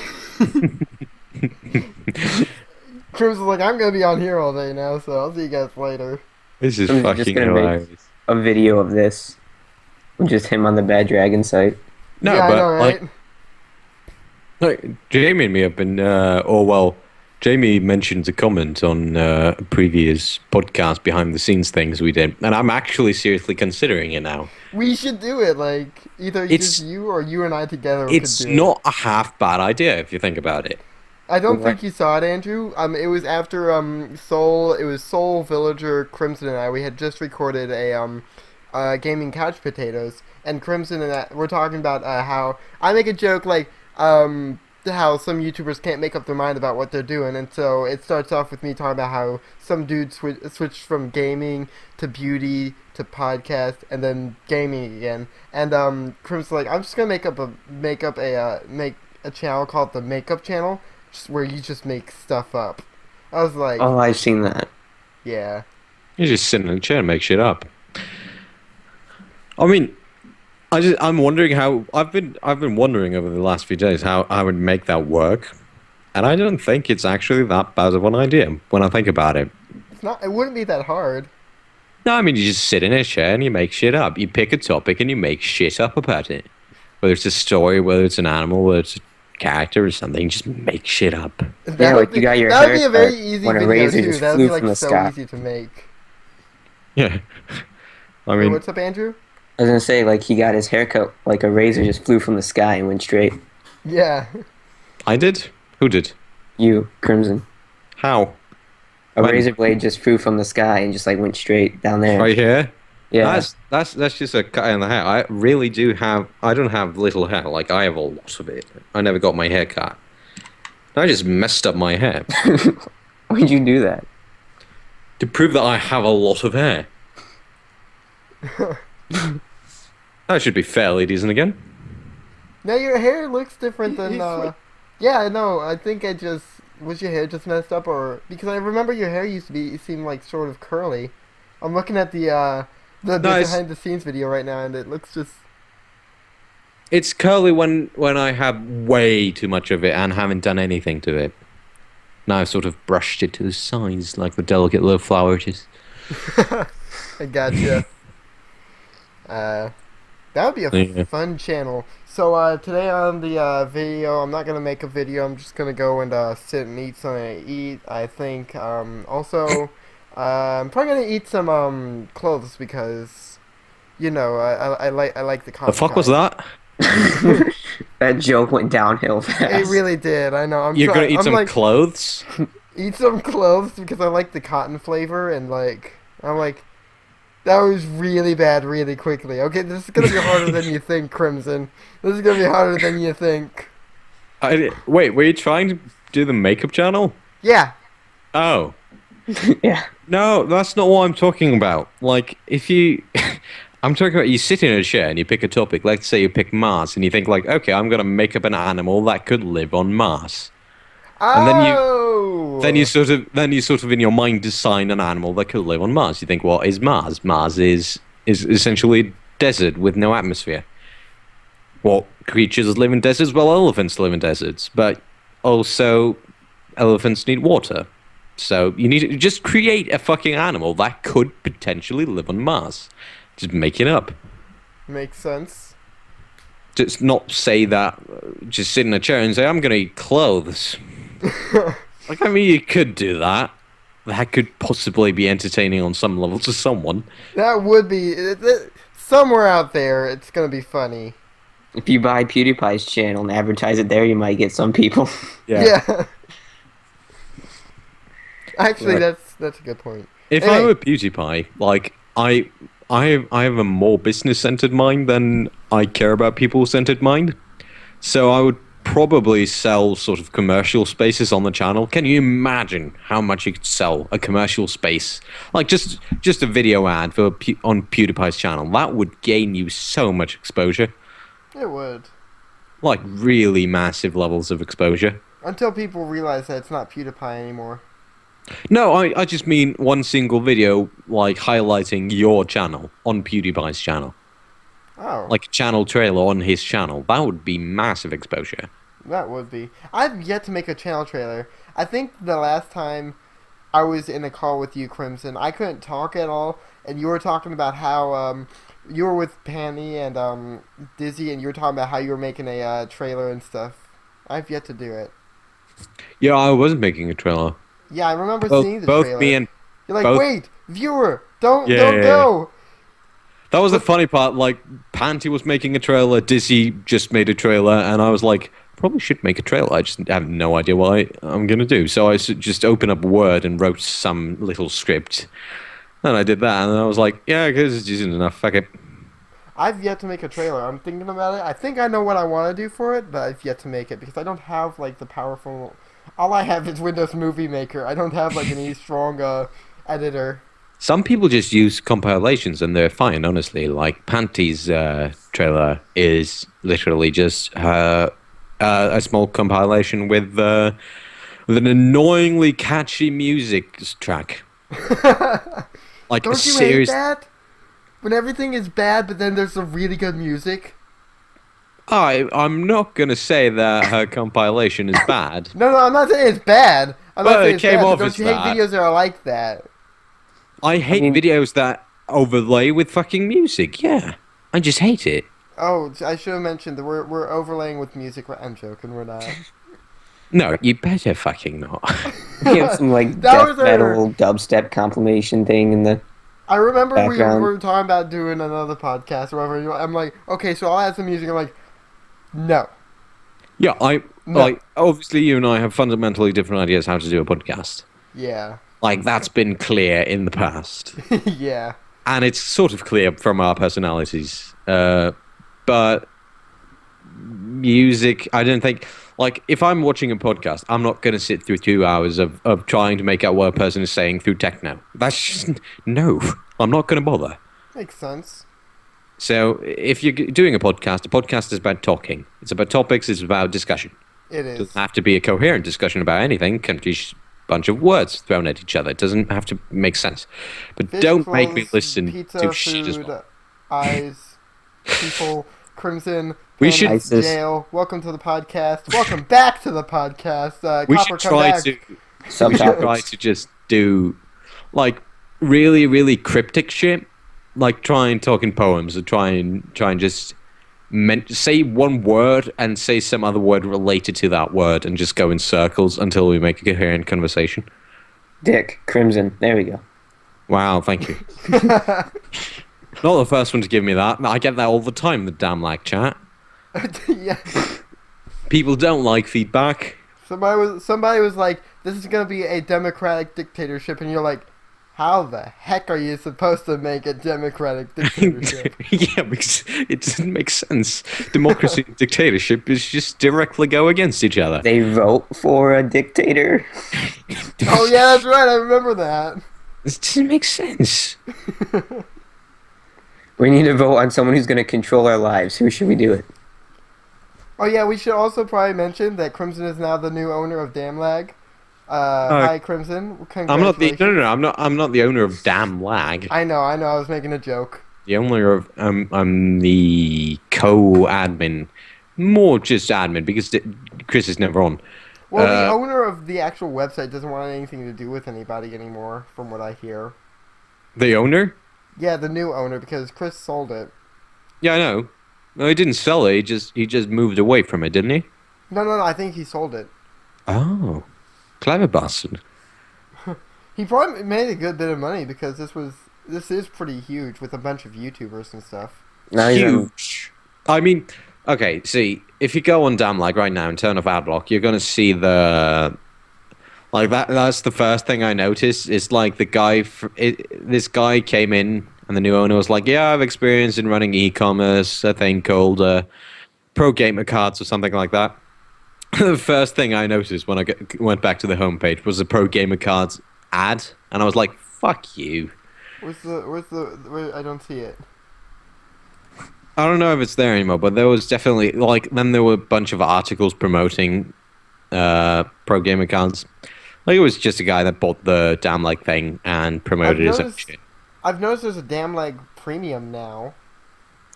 Crimson's like, I'm gonna be on here all day now, so I'll see you guys later.
This is
I'm just
fucking
gonna make-
hilarious.
A video of this. Just him on the Bad Dragon site.
No,
yeah,
but
I know, right?
like Jamie and me have been, Jamie mentioned a comment on a previous podcast behind the scenes things we did, and I'm actually seriously considering it now.
We should do it. Like either
It's-
just you or you and I together.
It's
could do
not a half bad idea if you think about it.
It. I don't
Right.
think you saw it, Andrew. It was after Soul. It was Soul, Villager, Crimson, and I. We had just recorded a gaming couch potatoes, and Crimson and I we're talking about how I make a joke like how some YouTubers can't make up their mind about what they're doing, and so it starts off with me talking about how some dude switched from gaming to beauty to podcast and then gaming again. And Crimson's like, I'm just gonna make a channel called the Makeup Channel, just where you just make stuff up. I was like,
Oh, I've seen that.
yeah.
You just sit in a chair and make shit up. I mean, I'm wondering how I've been wondering over the last few days how I would make that work, and I don't think it's actually that bad of an idea when I think about it.
It's not. It wouldn't be that hard.
No, I mean you just sit in a chair and you make shit up. You pick a topic and you make shit up about it. Whether it's a story, whether it's an animal, whether it's a character or something, just make shit up.
Yeah, like you got your
That would be a very
haircut
easy
when a
video
razor
too.
just
That would
flew
be like
from the
so
sky.
easy to make.
Yeah. I
Hey,
mean,
what's up, Andrew?
I was gonna say, like, he got his haircut like a razor just flew from the sky and went straight.
Yeah.
I did? Who did?
You, Crimson.
How?
A
When?
razor blade just flew from the sky and just like went straight down there.
Right here?
Yeah.
That's just a cut in the hair. I really do have. I don't have little hair. Like I have a lot of it. I never got my hair cut. I just messed up my hair
Why'd you do that?
to prove that I have a lot of hair. That should be fair, ladies and again.
Now your hair looks different than. Yeah, no, I think I just was your hair just messed up, or because I remember your hair used to be seem like sort of curly. I'm looking at the
Nice.
behind the scenes video right now, and it looks just.
It's curly when I have way too much of it and haven't done anything to it. Now I've sort of brushed it to the sides like the delicate little flower it is.
I gotcha. That would be a
Yeah.
fun channel. So today on the video, I'm not gonna make a video. I'm just gonna go and sit and eat something to eat. I think. Also, I'm probably gonna eat some clothes because, you know, I like the.
The fuck was that?
That joke went downhill fast.
It really did. I know.
You're gonna eat
I'm
some
like,
clothes?
eat some clothes because I like the cotton flavor, and like I'm like, that was really bad really quickly. Okay, this is gonna be harder than you think, Crimson. This is gonna be harder than you think.
Wait, were you trying to do the makeup channel?
Yeah.
Oh.
Yeah.
No, that's not what I'm talking about. Like, if you... I'm talking about you sit in a chair and you pick a topic. Let's say you pick Mars, and you think like, okay, I'm gonna make up an animal that could live on Mars. And
Oh.
then you sort of in your mind design an animal that could live on Mars. You think, what is Mars? Mars is essentially desert with no atmosphere. What creatures live in deserts? Well, elephants live in deserts, but also elephants need water. So you need to just create a fucking animal that could potentially live on Mars. Just make it up.
Makes sense.
Just not say that. Just sit in a chair and say, "I'm gonna eat clothes." Like, I mean, you could do that. That could possibly be entertaining on some level to someone.
That would be somewhere out there. It's gonna be funny.
If you buy PewDiePie's channel and advertise it there, you might get some people.
Yeah. Actually,
Right.
that's a good point.
If
Anyway.
I were PewDiePie, like I have a more business-centered mind than I care about people-centered mind. So I would probably sell sort of commercial spaces on the channel. Can you imagine how much you could sell a commercial space? Like just a video ad for on PewDiePie's channel. That would gain you so much exposure.
It would.
Like really massive levels of exposure.
Until people realize that it's not PewDiePie anymore.
No, I just mean one single video like highlighting your channel on PewDiePie's channel.
Oh.
Like a channel trailer on his channel. That would be massive exposure.
That would be. I've yet to make a channel trailer. I think the last time I was in a call with you, Crimson, I couldn't talk at all, and you were talking about how you were with Panny and Dizzy, and you were talking about how you were making a trailer and stuff. I've yet to do it.
Yeah, I was making a trailer.
Yeah, I remember seeing the
Both
trailer.
me and
You're like,
both-
wait, viewer, don't
Yeah.
go.
that was the funny part. Like Panty was making a trailer, Dizzy just made a trailer, and I was like, probably should make a trailer. I just have no idea what I'm gonna do. So I just opened up Word and wrote some little script, and I did that, and I was like, yeah, because it's isn't enough. Fuck it.
I've yet to make a trailer. I'm thinking about it. I think I know what I want to do for it, but I've yet to make it because I don't have like the powerful. All I have is Windows Movie Maker. I don't have like any strong editor.
Some people just use compilations and they're fine, honestly. Like Panty's trailer is literally just a small compilation with an annoyingly catchy music track. Like
Don't
a
you
series.
hate that? When everything is bad, but then there's some really good music.
I'm not gonna say that her compilation is bad.
No, I'm not saying it's bad. I'm not
Well,
saying
it
it's
came
bad. But
off
don't
as
you hate
that.
videos that are like that?
I hate
mean-
videos that overlay with fucking music. Yeah, I just hate it.
Oh, I should have mentioned that we're overlaying with music. I'm joking. We're not.
No, you better fucking not.
You have some like
That
death
was our-
metal dubstep compilation thing in the.
I remember we
background.
were talking about doing another podcast or whatever. I'm like, okay, so I'll add some music. I'm like, no.
Yeah,
No.
like obviously you and I have fundamentally different ideas how to do a podcast.
Yeah.
Like that's been clear in the past,
Yeah.
and it's sort of clear from our personalities. But music, I don't think. Like if I'm watching a podcast, I'm not going to sit through 2 hours of trying to make out what a person is saying through techno. That's just no. I'm not going to bother.
Makes sense.
So if you're doing a podcast is about talking. It's about topics. It's about discussion.
It
It
is.
doesn't have to be a coherent discussion about anything. It can be a bunch of words thrown at each other. It doesn't have to make sense. But
Fish,
don't make me
clothes,
listen
pizza,
to shit as
food,
well.
eyes, people, Crimson,
We
Panic,
should-
ISIS.
jail. Welcome to the podcast. Welcome back to the podcast.
We
Copper,
should
come
try
back.
to. We should try
Subtopics.
to just do like really, really cryptic shit. Like try and talk in poems, or try and just say one word and say some other word related to that word, and just go in circles until we make a coherent conversation.
Dick. Crimson. There we go.
Wow, thank you. Not the first one to give me that. I get that all the time. The damn like chat.
Yeah.
People don't like feedback.
Somebody was like, "This is gonna be a democratic dictatorship," and you're like, "How the heck are you supposed to make a democratic dictatorship?"
Yeah, because it doesn't make sense. Democracy and dictatorship is just directly go against each other.
They vote for a dictator.
Oh yeah, that's right. I remember that.
This doesn't make sense.
We need to vote on someone who's going to control our lives. Who should we do it?
Oh yeah, we should also probably mention that Crimson is now the new owner of Damlag. Hi Crimson,
I'm not the
congratulations.
I'm not the owner of Damn Lag.
I know. I was making a joke.
The owner of I'm the co-admin, more just admin because Chris is never on.
Well, the owner of the actual website doesn't want anything to do with anybody anymore, from what I hear.
The owner?
Yeah, the new owner, because Chris sold it.
Yeah, I know. No, he didn't sell it. He just moved away from it, didn't he?
No, I think he sold it.
Oh, clever bastard.
He probably made a good bit of money because this is pretty huge with a bunch of YouTubers and stuff.
Now he's on-
Huge. I mean, okay. See, if you go on Damlag right now and turn off Adblock, you're gonna see the like that. That's the first thing I noticed. Is like the guy. This guy came in, and the new owner was like, "Yeah, I've experience in running e-commerce. A thing called Pro Gamer Cards or something like that." The first thing I noticed when I went back to the homepage was the Pro Gamer Cards ad, and I was like, "Fuck you."
Where, I don't see it.
I don't know if it's there anymore, but there was definitely like then there were a bunch of articles promoting Pro Gamer Cards. Like it was just a guy that bought the damn like thing and promoted his own shit.
I've noticed there's a Damlag premium now.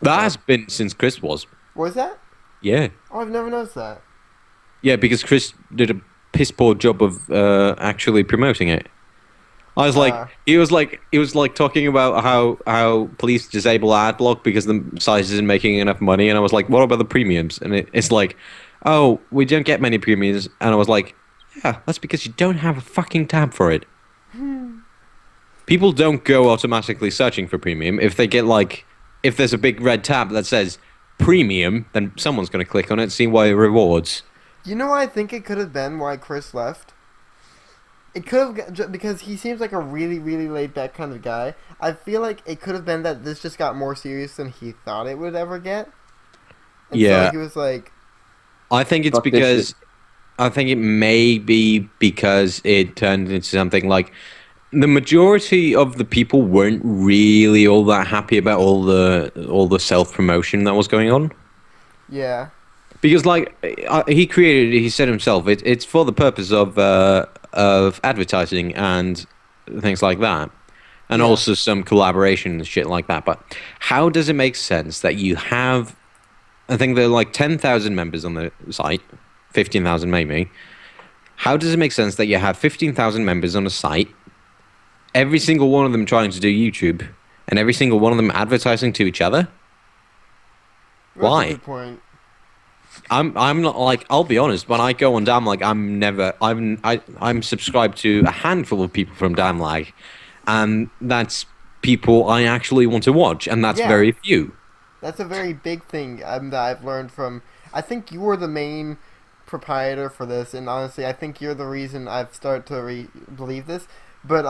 That has been since Chris was.
Was that?
Yeah.
Oh, I've never noticed that.
Yeah, because Chris did a piss poor job of actually promoting it. I was like, he was like talking about how police disable ad block because the site isn't making enough money, and I was like, what about the premiums? And it's like, oh, we don't get many premiums, and I was like, yeah, that's because you don't have a fucking tab for it. People don't go automatically searching for premium. If they get like, if there's a big red tab that says premium, then someone's going to click on it and see why it rewards.
You know what I think it could have been why Chris left? It could have, because he seems like a really, really laid-back kind of guy. I feel like it could have been that this just got more serious than he thought it would ever get. And
Yeah.
so he was like...
I think it's
Fuck this
because...
shit.
I think it may be because it turned into something like... The majority of the people weren't really all that happy about all the self-promotion that was going on.
Yeah.
Because, like, he said himself, it's for the purpose of advertising and things like that. And
Yeah.
also some collaboration and shit like that. But how does it make sense that you have, I think there are like 10,000 members on the site, 15,000 maybe. How does it make sense that you have 15,000 members on a site, every single one of them trying to do YouTube, and every single one of them advertising to each other?
That's
Why?
a good point.
I'm not like, I'll be honest, when I go on Damlag, I'm subscribed to a handful of people from Damlag, and that's people I actually want to watch, and that's
Yeah.
very few.
That's a very big thing that I've learned from. I think you were the main proprietor for this, and honestly, I think you're the reason I've started to believe this. But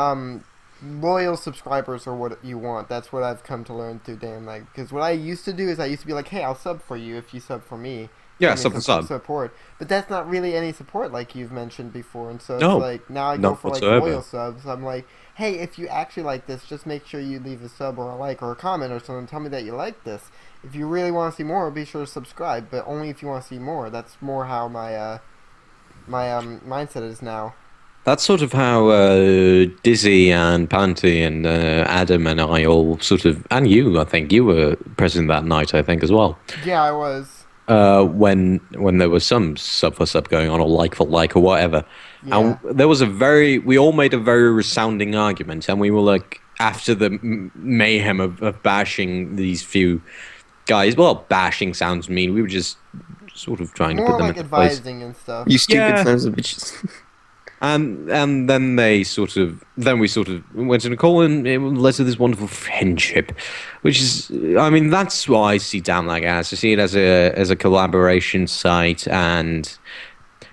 loyal subscribers are what you want. That's what I've come to learn through Dan. Like, because what I used to do is I used to be like, hey, I'll sub for you if you sub for me.
Yeah,
Give me
sub for
some
sub.
support. But that's not really any support like you've mentioned before, and so
No,
it's like now I go
not
for like
whatsoever.
loyal subs. I'm like, hey, if you actually like this, just make sure you leave a sub or a like or a comment or something. Tell me that you like this. If you really want to see more, be sure to subscribe. But only if you want to see more. That's more how my mindset is now.
That's sort of how Dizzy and Panty and Adam and I all sort of, and you, I think you were present that night, I think as well.
Yeah, I was.
When there was some sub for sub going on, or like for like, or whatever,
Yeah.
and there was we all made a very resounding argument, and we were like, after the mayhem of bashing these few guys. Well, bashing sounds mean. We were just sort of trying to
More
put them
like
into place.
advising and stuff.
You stupid
Yeah.
sons of bitches.
And then we sort of went in a call, and it led to this wonderful friendship, which is, I mean, that's what I see Damlag as. I see it as a collaboration site, and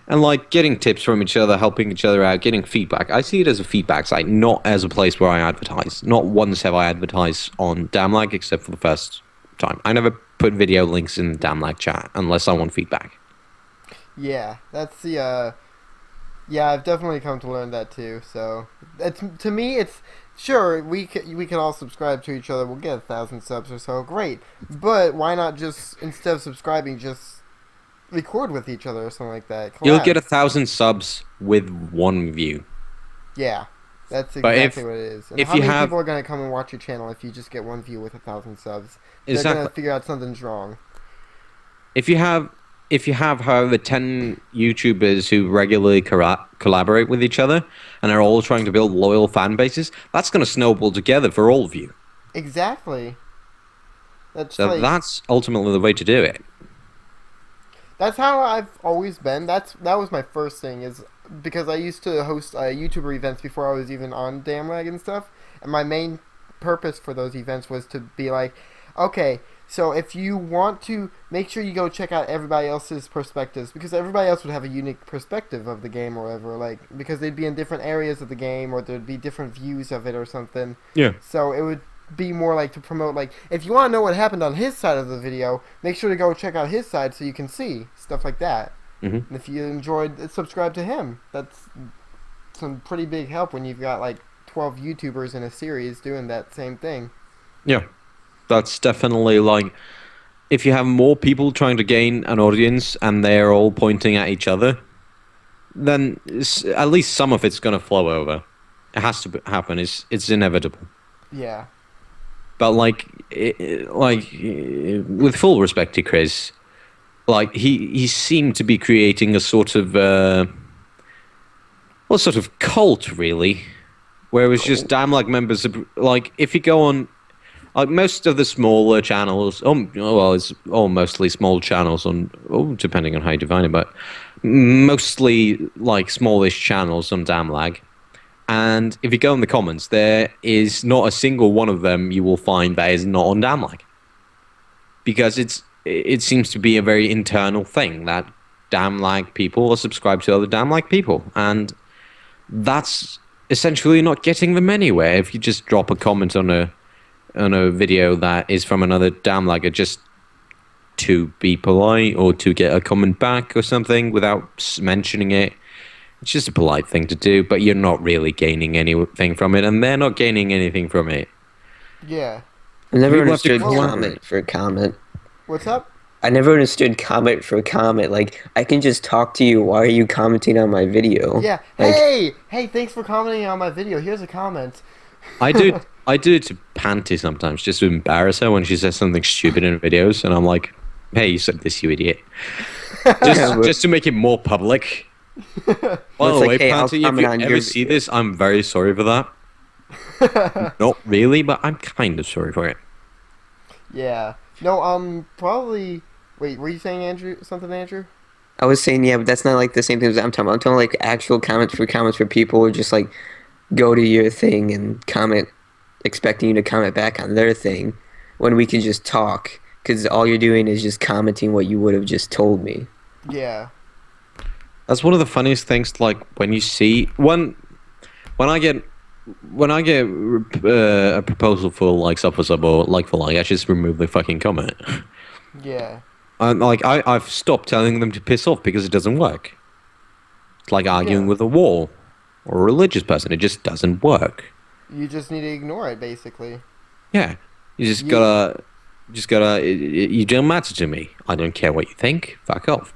like getting tips from each other, helping each other out, getting feedback. I see it as a feedback site, not as a place where I advertise. Not once have I advertised on Damlag except for the first time. I never put video links in the Damlag chat unless I want feedback.
Yeah, that's the yeah, I've definitely come to learn that too. So, it's, to me, it's sure we can all subscribe to each other. We'll get 1,000 subs or so. Great, but why not just instead of subscribing, just record with each other or something like that?
You'll
Collab.
get 1,000 subs with 1 view.
Yeah, that's
But
exactly what it is. And
if
how
you
many
have-
people are gonna come and watch your channel if you just get 1 view with 1,000 subs? They're
Exactly.
gonna figure out something's wrong.
If you have however 10 YouTubers who regularly collaborate with each other and are all trying to build loyal fan bases, that's going to snowball together for all of you.
Exactly. That's
So
like,
that's ultimately the way to do it.
that's how I've always been. That was my first thing, is because I used to host YouTuber events before I was even on Damlag and stuff, and my main purpose for those events was to be like, okay, so if you want to, make sure you go check out everybody else's perspectives, because everybody else would have a unique perspective of the game or whatever, like, because they'd be in different areas of the game, or there'd be different views of it or something.
Yeah.
So it would be more like to promote, like, if you want to know what happened on his side of the video, make sure to go check out his side so you can see stuff like that.
Mhm.
And if you enjoyed, subscribe to him. That's some pretty big help when you've got like 12 YouTubers in a series doing that same thing.
Yeah. That's definitely like, if you have more people trying to gain an audience and they're all pointing at each other, then at least some of it's going to flow over. It has to happen. It's inevitable.
Yeah.
But like with full respect to Chris, like he seemed to be creating a sort of sort of cult really, where it was just Damlag members. Like if you go on, like most of the smaller channels, it's all mostly small channels depending on how you define it, but mostly like smallish channels on Damlag. And if you go in the comments, there is not a single one of them you will find that is not on Damlag. Because it seems to be a very internal thing that Damlag people are subscribed to other Damlag people. And that's essentially not getting them anywhere. If you just drop a comment on a video that is from another Damlagger just to be polite or to get a comment back or something without mentioning it, it's just a polite thing to do, but you're not really gaining anything from it, and they're not gaining anything from it.
Yeah.
I never
People have to
understood
collaborate.
comment for comment.
What's up?
I never understood comment for comment. Like, I can just talk to you. Why are you commenting on my video?
Yeah.
Like,
Hey, thanks for commenting on my video. Here's a comment.
I do it to Panty sometimes, just to embarrass her when she says something stupid in her videos, and I'm like, hey, you said this, you idiot. Just to make it more public. By
Well,
the
it's like,
way,
hey, I'll
Panty, if
comment
you
on
ever
your
see
video.
this, I'm very sorry for that. Not really, but I'm kind of sorry for it.
Yeah. No, probably. Wait, were you saying Andrew?
I was saying, yeah, but that's not like the same thing as I'm talking about. I'm talking like actual comments for people, or just like go to your thing and comment expecting you to comment back on their thing when we can just talk, because all you're doing is just commenting what you would have just told me.
Yeah.
That's one of the funniest things. Like when you see when I get a proposal for like sub for sub or like for like, I just remove the fucking comment.
Yeah.
I've stopped telling them to piss off because it doesn't work. It's like arguing
Yeah.
with a wall or a religious person. It just doesn't work.
You just need to ignore it, basically.
Yeah, you you don't matter to me. I don't care what you think. Fuck off.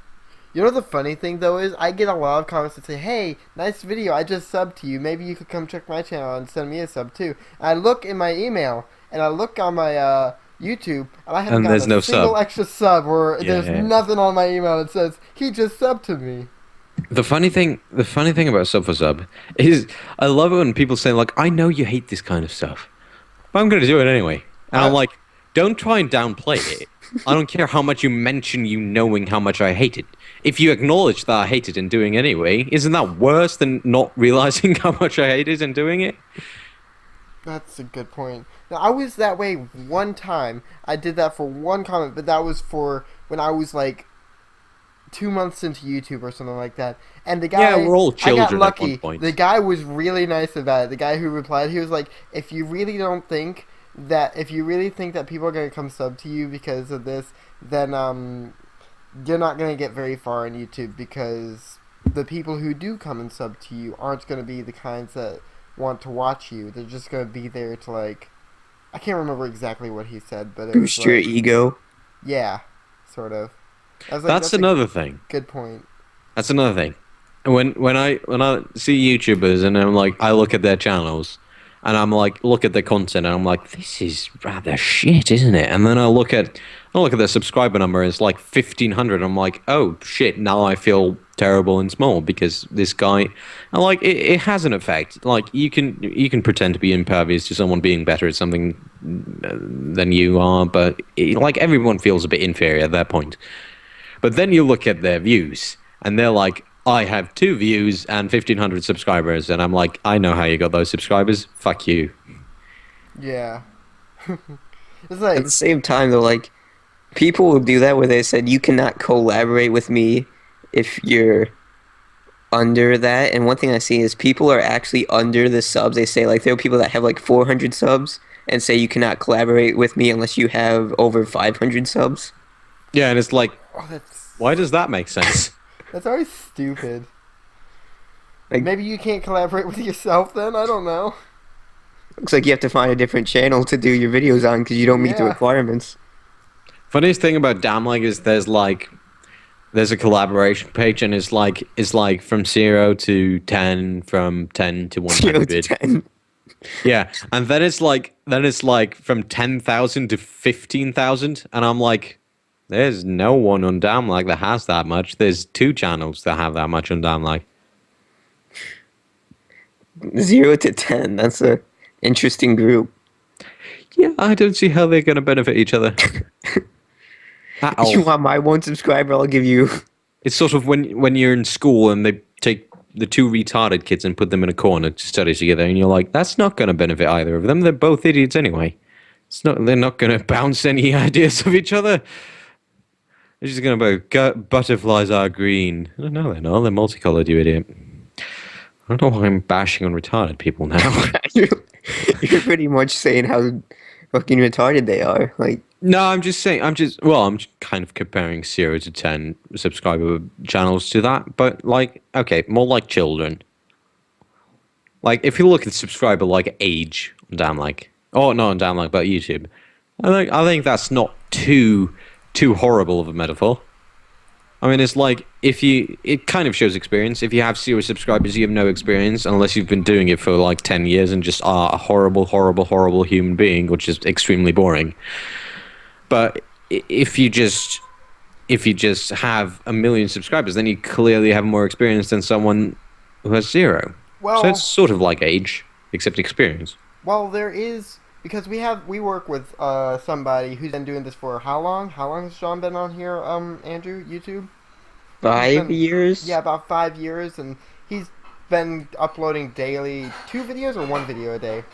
You know the funny thing though is I get a lot of comments that say, "Hey, nice video. I just subbed to you. Maybe you could come check my channel and send me a sub too." And I look in my email and I look on my YouTube and I haven't
And
got
there's
a
no
single
sub.
extra sub or there's
Yeah.
nothing on my email that says he just subbed to me.
The funny thing about sub for sub is I love it when people say like, "I know you hate this kind of stuff, but I'm going to do it anyway." And I'm like, "Don't try and downplay it. I don't care how much you mention you knowing how much I hate it. If you acknowledge that I hate it and doing it anyway, isn't that worse than not realizing how much I hate it and doing it?"
That's a good point. Now, I was that way one time. I did that for one comment, but that was for when I was like 2 months into YouTube or something like that. And the guy,
Yeah, we're all
I got
children at
lucky.
one point.
The guy was really nice about it. The guy who replied, he was like, if you really think that people are gonna come sub to you because of this, then you're not gonna get very far on YouTube because the people who do come and sub to you aren't gonna be the kinds that want to watch you. They're just gonna be there to like, I can't remember exactly what he said, but it
Boost
was
your
like,
ego.
yeah, sort of. I was like,
That's another thing.
good point.
That's another thing. When I see YouTubers and I'm like, I look at their channels, and I'm like, look at their content, and I'm like, this is rather shit, isn't it? And then I look at their subscriber number, and it's like 1,500. I'm like, oh shit, now I feel terrible and small because this guy, and like it has an effect. Like you can pretend to be impervious to someone being better at something than you are, but like everyone feels a bit inferior at that point. But then you look at their views, and they're like, I have 2 views and 1,500 subscribers. And I'm like, I know how you got those subscribers. Fuck you.
Yeah. It's
At
like,
the same time, though, like, people will do that where they said, you cannot collaborate with me if you're under that. And one thing I see is people are actually under the subs. They say, like, there are people that have, like, 400 subs and say you cannot collaborate with me unless you have over 500 subs.
Yeah, and it's like,
oh, that's
why does that make sense?
that's always stupid.
Like,
Maybe you can't collaborate with yourself then? I don't know.
looks like you have to find a different channel to do your videos on because you don't meet the
Yeah.
requirements.
Funniest thing about Damlag is there's a collaboration page, and it's like from 0 to 10, from 10 to
0 to
100.
10.
Yeah, and then it's like from 10,000 to 15,000, and I'm like, there's no one on Damlag that has that much. There's 2 channels that have that much on Damlag.
0 to 10. That's a interesting group.
Yeah, I don't see how they're going to benefit each other. At
If you
all.
want my 1 subscriber, I'll give you.
It's sort of when you're in school and they take the 2 retarded kids and put them in a corner to study together, and you're like, that's not going to benefit either of them. They're both idiots anyway. They're not going to bounce any ideas of each other. They're just going to go, butterflies are green. No, they're not. They're multicolored, you idiot. I don't know why I'm bashing on retarded people now.
You're pretty much saying how fucking retarded they are. Like,
No, I'm just saying. I'm kind of comparing 0 to 10 subscriber channels to that. But like, okay, more like children. Like, if you look at subscriber like age on Damlag, oh, not on Damlag, but YouTube, I think that's not too horrible of a metaphor. I mean, it's like it kind of shows experience. If you have 0 subscribers, you have no experience unless you've been doing it for like 10 years and just are a horrible, horrible, horrible human being, which is extremely boring. But if you just have 1 million subscribers, then you clearly have more experience than someone who has 0.
Well,
So it's sort of like age, except experience.
well, there is because we work with somebody who's been doing this for how long? How long has Sean been on here, Andrew, YouTube?
5 years?
Yeah, about 5 years, and he's been uploading daily 2 videos or 1 video a day.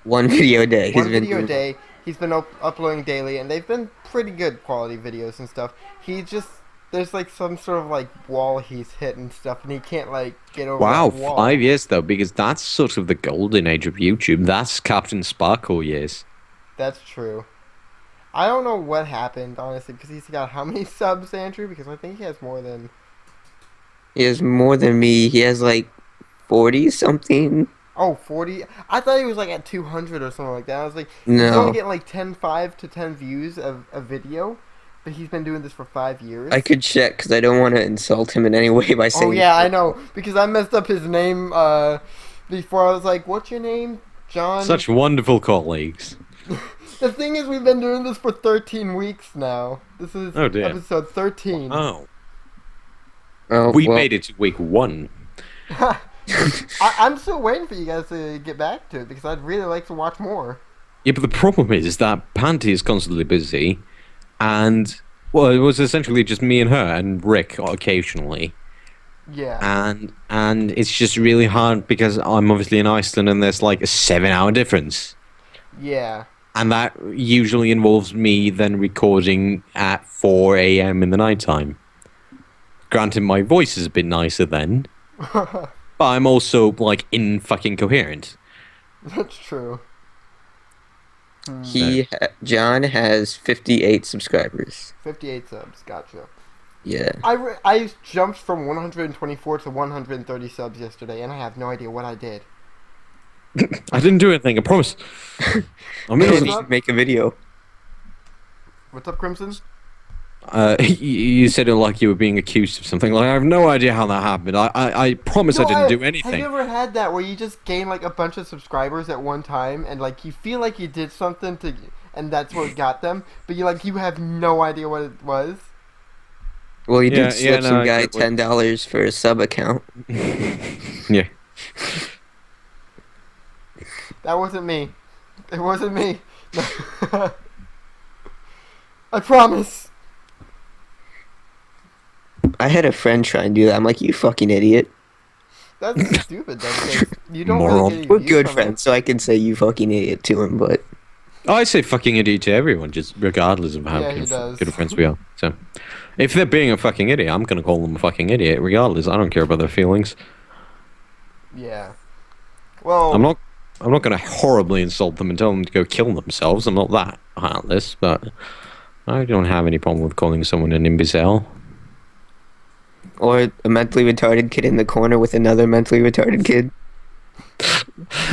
One video a day.
One video a day. He's been uploading daily, and they've been pretty good quality videos and stuff. He just there's like some sort of like wall he's hit and stuff, and he can't like get over
Wow,
that wall.
5 years though, because that's sort of the golden age of YouTube. That's Captain Sparkle years.
That's true. I don't know what happened, honestly, because he's got how many subs, Andrew? Because I think he has more than...
He has more than me. He has like 40 something.
Oh, 40? I thought he was like at 200 or something like that. I was like, he's
No.
only getting like 5 to 10 views of a video, but he's been doing this for 5 years.
I could check because I don't want to insult him in any way by saying.
Oh yeah, I know, because I messed up his name before. I was like, what's your name? John?
Such wonderful colleagues.
The thing is, we've been doing this for 13 weeks now. This is
Oh, dear.
episode 13.
Oh.
Oh,
We
well,
made it to week 1.
I'm still waiting for you guys to get back to it, because I'd really like to watch more.
Yeah, but the problem is that Panty is constantly busy, and, well, it was essentially just me and her, and Rick occasionally.
Yeah.
And it's just really hard because I'm obviously in Iceland and there's like a 7-hour difference.
Yeah.
And that usually involves me then recording at 4 a.m. in the nighttime. Granted, my voice is a bit nicer then, but I'm also, like, fucking coherent.
That's true.
John has 58 subscribers.
58 subs, gotcha.
Yeah.
I jumped from 124 to 130 subs yesterday, and I have no idea what I did.
I didn't do anything, I promise. I'm
You
innocent.
need to make a video.
What's up, Crimson?
You said it like you were being accused of something. Like, I have no idea how that happened. I promise I didn't do anything.
Have you ever had that where you just gain like a bunch of subscribers at one time, and like you feel like you did something to, and that's what got them, but you have no idea what it was?
Well, you
Yeah,
did slip
no,
some
I
guy
get what-
$10 for a sub account.
Yeah.
That wasn't me. It wasn't me. I promise.
I had a friend try and do that. I'm like, you fucking idiot.
That's stupid though, because you don't
Moron.
really get any
We're
views
good
from it.
friends, so I can say you fucking idiot to him, but
I say fucking idiot to everyone, just regardless of how
Yeah, he does.
good friends we are. So, if they're being a fucking idiot, I'm gonna call them a fucking idiot, regardless. I don't care about their feelings.
Yeah. Well,
I'm not gonna horribly insult them and tell them to go kill themselves. I'm not that heartless, but I don't have any problem with calling someone an imbecile.
or a mentally retarded kid in the corner with another mentally retarded kid.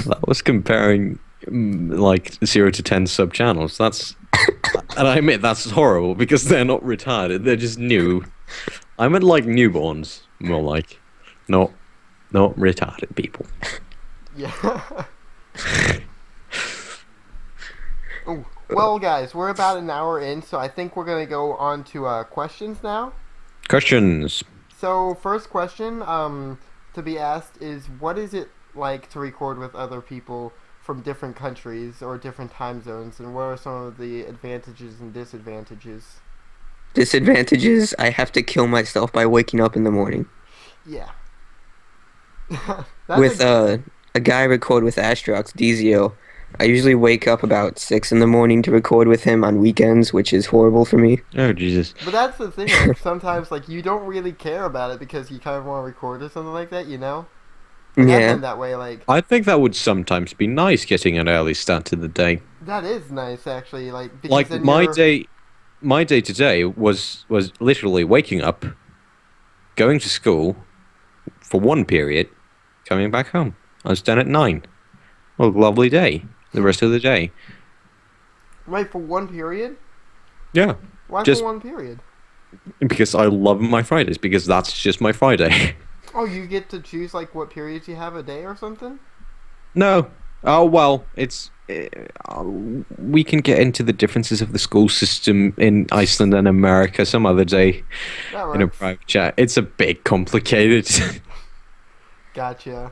That was comparing like 0 to 10 sub channels. That's and I admit that's horrible because they're not retarded. They're just new. I meant like newborns, more like not retarded people.
yeah. Ooh. Well, guys, we're about an hour in, so I think we're gonna go on to questions now.
Questions.
So, first question to be asked is, what is it like to record with other people from different countries or different time zones, and what are some of the advantages and disadvantages?
Disadvantages, I have to kill myself by waking up in the morning.
Yeah.
With a guy I record with Astrox, Dizio, I usually wake up about 6 in the morning to record with him on weekends, which is horrible for me.
Oh Jesus.
But that's the thing, like, sometimes, like, you don't really care about it because you kind of want to record or something like that, you know? Like, I've
Yeah.
been that way, like,
I think that would sometimes be nice getting an early start to the day.
that is nice, actually, like, because
Like
then
my
you're-
day today was literally waking up, going to school for one period, coming back home. I was done at 9. What a lovely day. The rest of the day.
Right, for one period?
Yeah.
Why
Just-
for one period?
Because I love my Fridays, because that's just my Friday.
Oh, you get to choose, like, what periods you have a day or something?
No. Oh, well, it's... we can get into the differences of the school system in Iceland and America some other day
That
in a
works.
private chat. It's a bit complicated.
Gotcha.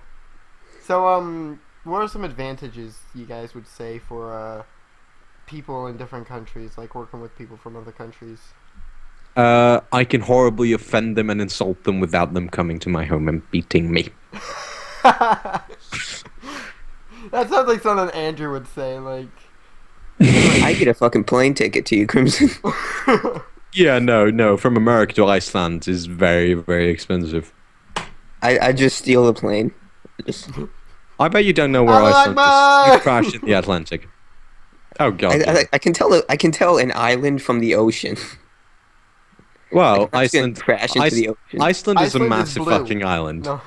So, what are some advantages you guys would say for, people in different countries, like working with people from other countries?
I can horribly offend them and insult them without them coming to my home and beating me.
That sounds like something Andrew would say. Like,
I get a fucking plane ticket to you, Crimson.
Yeah, no. From America to Iceland is very, very expensive.
I just steal a plane. Just,
I bet you don't know where
Allah
Iceland is.
Akbar!
You crashed in the Atlantic. Oh god. Yeah.
I can tell. I can tell an island from the ocean.
Well,
I'm just gonna
Iceland.
crash into the ocean.
Iceland is a
Iceland is
massive
blue.
fucking island.
No.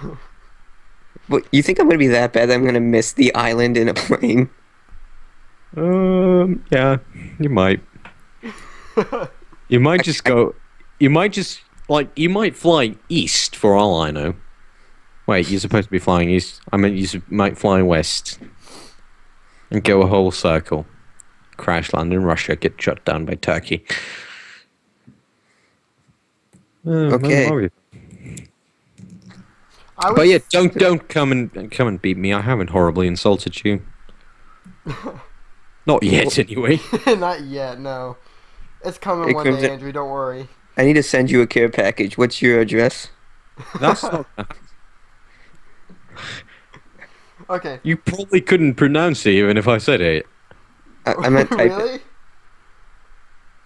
But you think I'm gonna be that bad that I'm gonna miss the island in a plane?
Yeah, you might. You might just go. You might just you might fly east for all I know. Wait, you're supposed to be flying east. I mean, might fly west and go a whole circle. Crash land in Russia, get shut down by Turkey.
Okay.
But yeah, don't come and beat me. I haven't horribly insulted you. Not yet, anyway.
Not yet, no. It's coming
Hey,
one
Crimson.
day, Andrew. Don't worry.
I need to send you a care package. What's your address?
That's not.
Okay.
You probably couldn't pronounce it even if I said it.
I meant type it.
Really?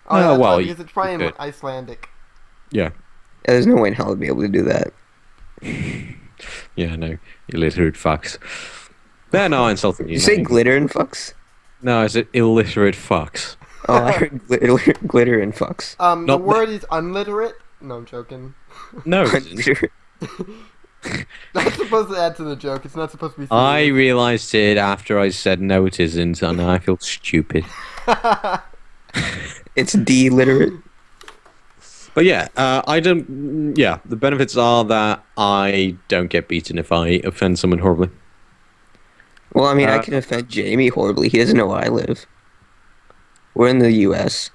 Oh,
that's
well,
right, because it's probably in
good.
Icelandic.
Yeah.
There's no way in hell I'd be able to do that.
Yeah, no. Illiterate fucks. No, I insulted you.
You say
no.
glitter and fucks?
No, I said illiterate fucks.
Oh, I heard glitter and fucks.
The
Not
word is unliterate. No, I'm joking.
No, it isn't.
Glitter.
That's supposed to add to the joke. It's not supposed to be
I
serious.
realised it after I said no it isn't, and I feel stupid.
It's deliterate.
But yeah, I don't. Yeah, the benefits are that I don't get beaten if I offend someone horribly.
Well, I mean, I can offend Jamie horribly. He doesn't know where I live. We're in the U.S.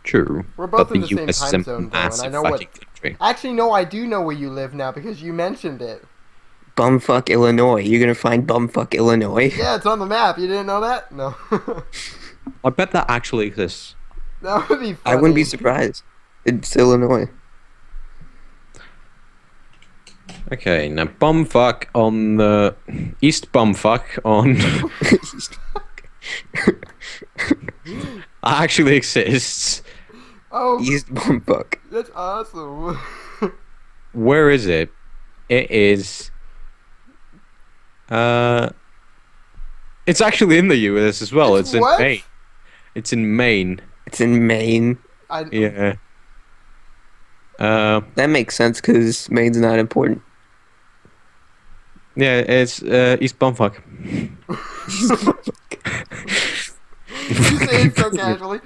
True.
We're both
but
in
the
the same
US is
time
a
zone, though, and
massive
I know what.
fucking country.
Actually, no, I do know where you live now because you mentioned it.
Bumfuck, Illinois. You're gonna find bumfuck, Illinois.
Yeah, it's on the map. You didn't know that? No.
I bet that actually exists.
That would be funny.
I wouldn't be surprised. It's Illinois.
Okay, now bumfuck on the East bumfuck on actually exists.
Oh,
East bumfuck.
that's awesome.
Where is it? It is. It's actually in the US as well.
It's
It's in
what?
Maine. It's in Maine.
It's in Maine.
Yeah.
That makes sense because Maine's not important.
Yeah, it's East bumfuck.
You say it so casually.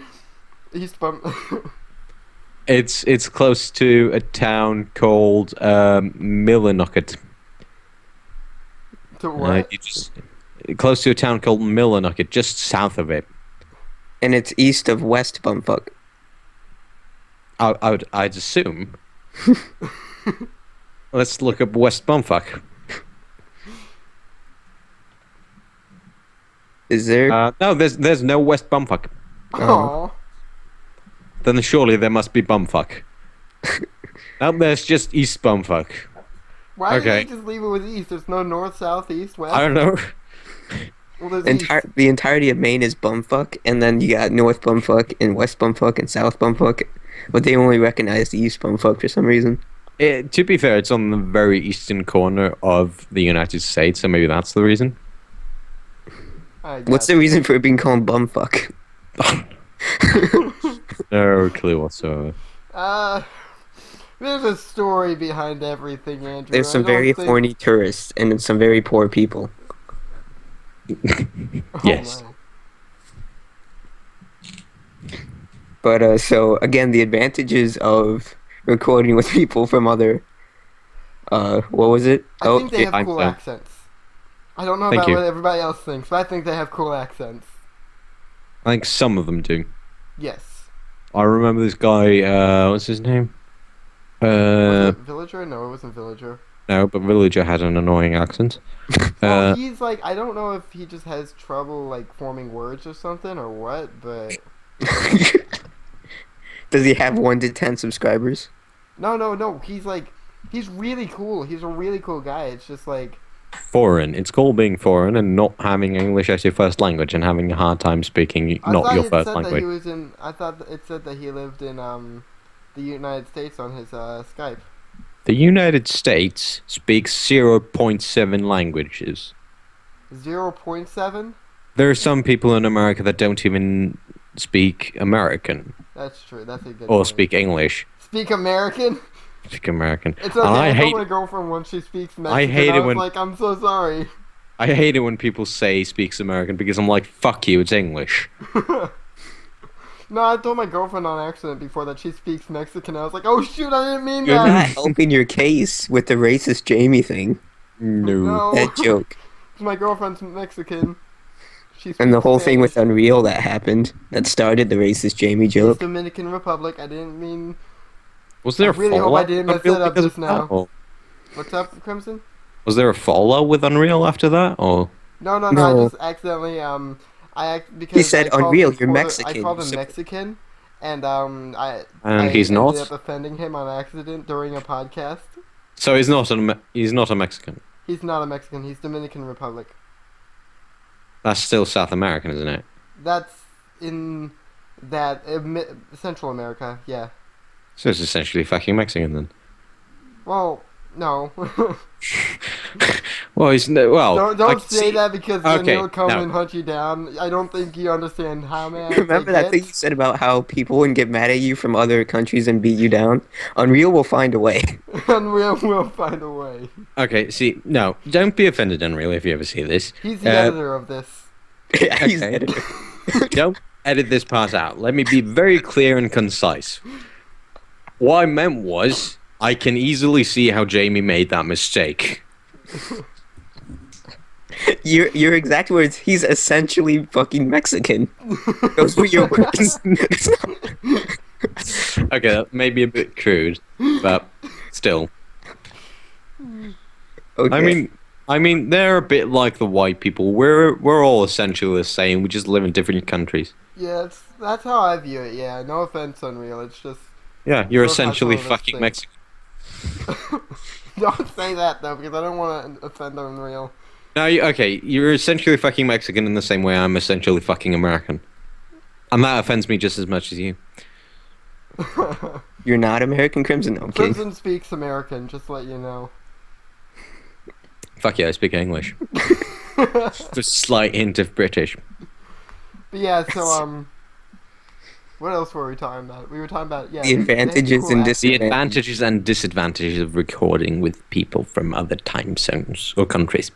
East bump.
It's close to a town called Millinocket.
To what?
Close to a town called Millinocket, just south of it.
And it's east of West bumfuck.
I'd assume. Let's look up West bumfuck.
Is there?
No, there's no West bumfuck.
Oh.
Then surely there must be bumfuck. No, there's just East bumfuck.
Why
Okay.
didn't you just leave it with east? There's no north, south, east, west.
I don't know.
Well, there's east.
The entirety of Maine is bumfuck, and then you got North bumfuck and West bumfuck and South bumfuck, but they only recognize the East bumfuck for some reason.
To be fair, it's on the very eastern corner of the United States, so maybe that's the reason.
What's the reason for it being called bumfuck?
No clue whatsoever.
There's a story behind everything, Andrew.
There's some
I don't
very
think-
horny tourists and some very poor people.
Oh,
Yes.
my.
But so again, the advantages of recording with people from other, what was it?
I think they
okay,
have cool
I'm-
accents. I don't know
Thank
about
you.
what everybody else thinks, but I think they have cool accents.
I think some of them do.
Yes.
I remember this guy, what's his name?
Was it Villager? No, it wasn't Villager.
No, but Villager had an annoying accent.
Well, he's like, I don't know if he just has trouble like forming words or something or what, but
Does he have 1 to 10 subscribers?
no, he's like, he's really cool. He's a really cool guy. It's just like,
foreign. It's called being foreign and not having English as your first language and having a hard time speaking
I
not
thought
your
it
first
said that he
language.
was in. I thought it said that he lived in the United States on his Skype.
The United States speaks 0.7 languages.
0.7.
There are some people in America that don't even speak American
That's true. That's a good.
or
point.
speak English.
Speak American.
Speak American.
It's
And
okay.
I
I told
hate
my girlfriend once she speaks Mexican.
I hate it
was
when-
like, I'm so sorry.
I hate it when people say speaks American because I'm like, fuck you, it's English.
No, I told my girlfriend on accident before that she speaks Mexican. I was like, oh shoot, I didn't mean
You're not
that.
helping your case with the racist Jamie thing.
No.
No,
That joke.
my girlfriend's Mexican. She
And the
speaks
whole thing with
Spanish.
Unreal that happened, that started the racist Jamie
It's
joke.
Dominican Republic. I didn't mean.
Was there
I
a
really hope I
fallout
didn't
with
mess it
Unreal
up
because
just
of that,
now.
or-
What's up, Crimson?
Was there a fallout with Unreal after that? Or
No. I
No.
just accidentally because
said,
I called
"Unreal,
him
you're
for-
Mexican."
I called him
So-
Mexican, and I
he's
ended
not?
up offending him on accident during a podcast.
So he's not a Mexican.
He's not a Mexican. He's Dominican Republic.
That's still South American, isn't it?
That's in that Central America. Yeah.
So it's essentially fucking Mexican then.
Well, no.
Well,
don't
I can
say
see-
that because then
Okay,
he'll come
no.
and hunt you down. I don't think you understand how mad.
Remember that thing you said about how people wouldn't get mad at you from other countries and beat you down? Unreal will find a way.
Unreal will find a way.
Okay, see, no, don't be offended, Unreal, if you ever see this.
He's the
Uh,
editor of this.
Yeah, he's
Okay.
editor.
Don't edit this part out. Let me be very clear and concise. What I meant was, I can easily see how Jamie made that mistake.
Your exact words, he's essentially fucking Mexican. Those were your words.
Okay, that may be a bit crude, but still.
Okay.
I mean, they're a bit like the white people. We're all essentially the same. We just live in different countries.
Yeah, that's how I view it. Yeah, no offense, Unreal. It's just
Yeah, you're
So
essentially
cultural,
fucking
this
Mexican.
don't say that though because I don't want to offend Unreal.
No, okay, you're essentially fucking Mexican in the same way I'm essentially fucking American. And that offends me just as much as you.
You're not American Crimson? Okay.
Crimson speaks American, just to let you know.
Fuck yeah, I speak English. Just a slight hint of British.
But yeah, so what else were we talking about? We were talking about
The
they had
advantages
cool
and
accents.
The
Disadvantage.
advantages and disadvantages of recording with people from other time zones or countries.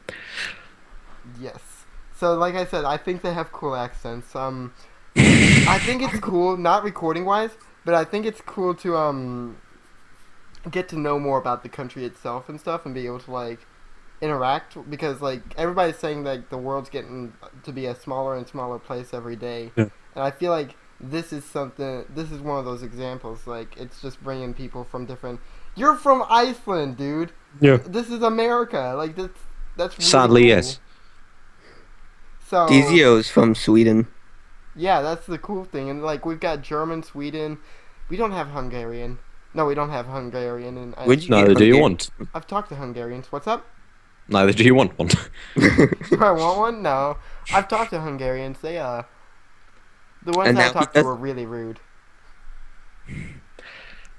Yes. So like I said, I think they have cool accents. I think it's cool, not recording wise, but I think it's cool to get to know more about the country itself and stuff and be able to like interact because like everybody's saying like the world's getting to be a smaller and smaller place every day.
Yeah.
And I feel like this is one of those examples. Like it's just bringing people from different. You're from Iceland, dude.
Yeah.
This is America. Like that's really
Sadly,
cool.
yes.
So
Dizio's from Sweden.
yeah, that's the cool thing. And like we've got German, Sweden. We don't have Hungarian. No, we don't have Hungarian. And
Would you
Neither
get
do you
Hungarian?
want.
I've talked to Hungarians. What's up?
Neither do you want one.
Do I want one? No. I've talked to Hungarians. They the ones
And
that I
now he
talked to
does-
were really rude.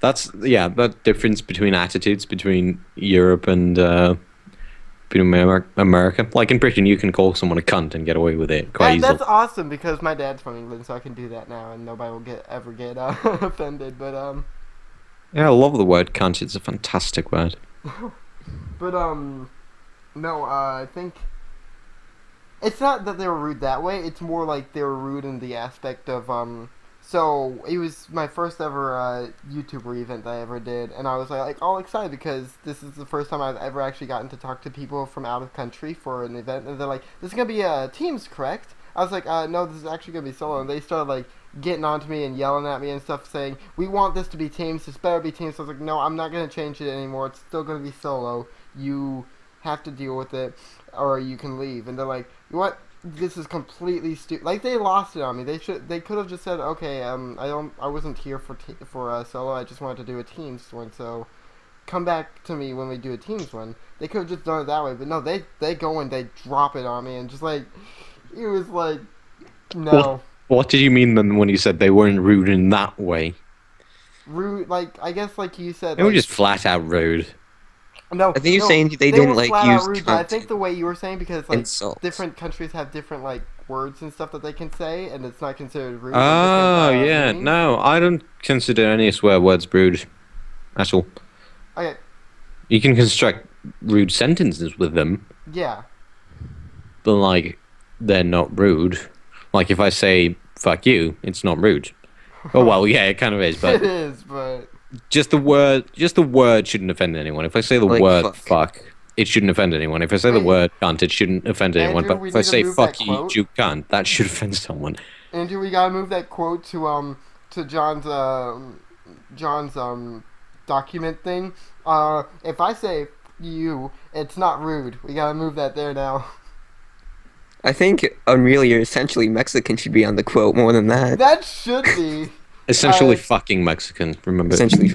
That's that difference between attitudes between Europe and between America. Like in Britain, you can call someone a cunt and get away with it quite easily.
That's awesome because my dad's from England, so I can do that now, and nobody will ever get offended. But
Yeah, I love the word cunt. It's a fantastic word.
no, I think it's not that they were rude that way. It's more like they were rude in the aspect of So it was my first ever YouTuber event that I ever did, and I was like all excited because this is the first time I've ever actually gotten to talk to people from out of country for an event, and they're like, "This is gonna be Teams, correct?" I was like, "No, this is actually gonna be solo," and they started like getting onto me and yelling at me and stuff, saying, "We want this to be Teams. This better be Teams." So I was like, "No, I'm not gonna change it anymore. It's still gonna be solo. You have to deal with it, or you can leave." And they're like, "What? This is completely stupid." Like they lost it on me. They could have just said, "Okay, I wasn't here for solo. I just wanted to do a Teams one." So, come back to me when we do a Teams one. They could have just done it that way, but no, they go and they drop it on me, and just like it was like no
What did you mean then when you said they weren't rude in that way?
rude. Like I guess like you said,
They were
like
just flat out rude.
no.
I think you're
no,
saying they
were
didn't like
flat
use
out rude, but I think the way you were saying because like
insults.
different countries have different like words and stuff that they can say, and it's not considered rude.
Oh,
different,
yeah.
meanings.
No, I don't consider any swear words rude at all.
Okay.
You can construct rude sentences with them,
Yeah.
but, like, they're not rude. Like, if I say, fuck you, it's not rude. Oh, well, yeah, it kind of is,
It
but
is, but
just the word shouldn't offend anyone. If I say the
Like,
word fuck, it shouldn't offend anyone. If I say the
Wait.
word cunt, it shouldn't offend anyone.
Andrew,
But
we
if I
need to
say
move
fuck
that
you,
quote.
you cunt, that should offend someone.
Andrew, we gotta move that quote to John's document thing. If I say you, it's not rude. We gotta move that there now.
I think Unreal, you're essentially Mexican should be on the quote more than that.
That should be.
Essentially
Uh,
fucking Mexican, remember?
Essentially.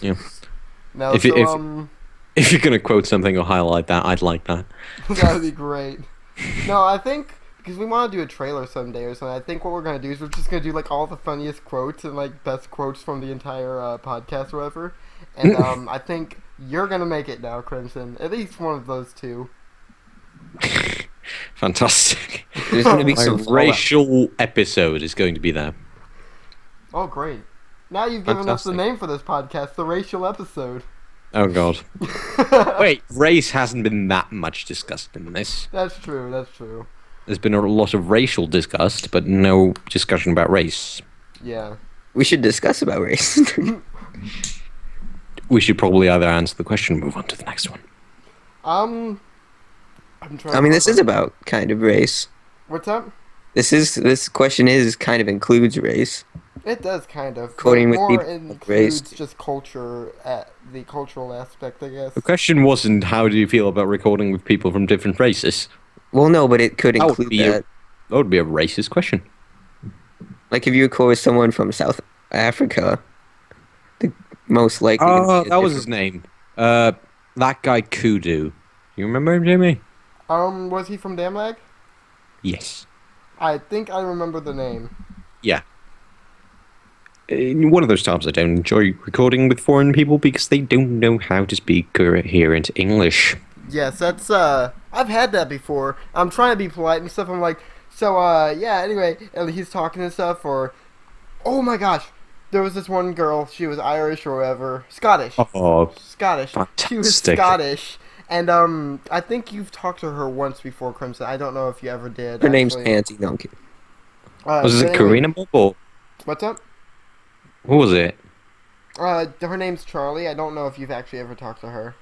Yeah.
No,
If you-
so
If you're gonna quote something or highlight that, I'd like that.
that would be great. No, I think because we want to do a trailer someday or something. I think what we're gonna do is we're just gonna do like all the funniest quotes and like best quotes from the entire podcast or whatever. And I think you're gonna make it now, Crimson. At least one of those two.
Fantastic.
There's going to be
My
some
racial episode is going to be there.
Oh, great! Now you've given us the
Fantastic.
name for this podcast, the racial episode.
Oh god. Wait, race hasn't been that much discussed in this.
That's true. That's true.
There's been a lot of racial discussed, but no discussion about race.
Yeah.
We should discuss about race.
We should probably either answer the question or move on to the next one.
I'm trying.
I mean, this
to
is about kind of race.
What's up?
This question is kind of includes race.
It does kind of.
Quoting
but
with
more
people of
includes
race.
just culture, the cultural aspect, I guess.
The question wasn't how do you feel about recording with people from different races.
Well, no, but it could
That would
include
be
that.
That would be a racist question.
Like if you record with someone from South Africa, the most likely. gonna
Oh,
be a
that was his
different-
name. That guy Kudu. You remember him, Jamie?
Was he from Damlag?
Yes.
I think I remember the name.
Yeah. One of those times I don't enjoy recording with foreign people because they don't know how to speak coherent English.
Yes, that's I've had that before. I'm trying to be polite and stuff. I'm like, so yeah. Anyway, and he's talking and stuff. Or, oh my gosh, there was this one girl. She was Irish or whatever, Scottish.
Oh,
Scottish. She was
fantastic.
Scottish. And I think you've talked to her once before, Crimson. I don't know if you ever did.
Her name's
actually.
Pansy. No, I'm kidding.
was
but
it
anyway,
Karina Bob or
What's up?
what was it?
Her name's Charlie. I don't know if you've actually ever talked to her.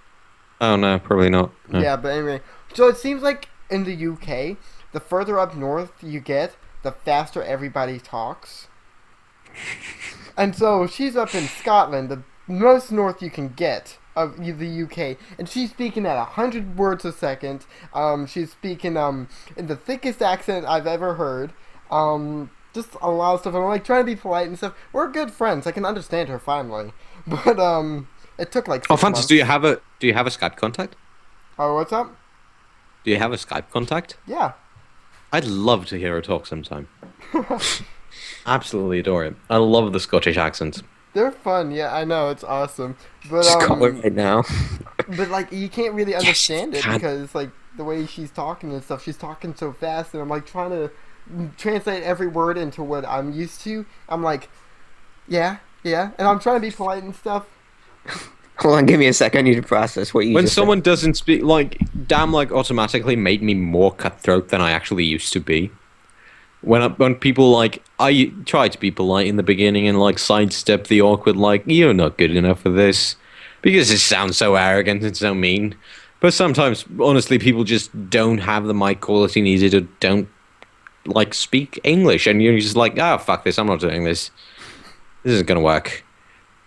Oh no, probably not. No.
Yeah, but anyway. So it seems like in the UK, the further up north you get, the faster everybody talks. And so she's up in Scotland, the most north you can get of the UK, and she's speaking at 100 words a second. She's speaking in the thickest accent I've ever heard. Just a lot of stuff. I'm like trying to be polite and stuff. We're good friends. I can understand her finally, but it took like 6
Oh, fantastic.
months.
Do you have a Skype contact?
Oh, what's up?
Do you have a Skype contact?
Yeah.
I'd love to hear her talk sometime. Absolutely adore it. I love the Scottish accent.
They're fun, yeah, I know, it's awesome. But
Just call her right now.
but like you can't really understand
you
it
can.
because like the way she's talking and stuff, she's talking so fast and I'm like trying to translate every word into what I'm used to. I'm like, yeah, and I'm trying to be polite and stuff.
Hold on, give me a sec. I need to process what you
When
just
someone doesn't speak, like, damn, like, automatically made me more cutthroat than I actually used to be. When people, like, I try to be polite in the beginning and, like, sidestep the awkward, like, you're not good enough for this. Because it sounds so arrogant and so mean. But sometimes, honestly, people just don't have the mic quality needed or don't, like, speak English. And you're just like, oh, fuck this, I'm not doing this. This isn't gonna work.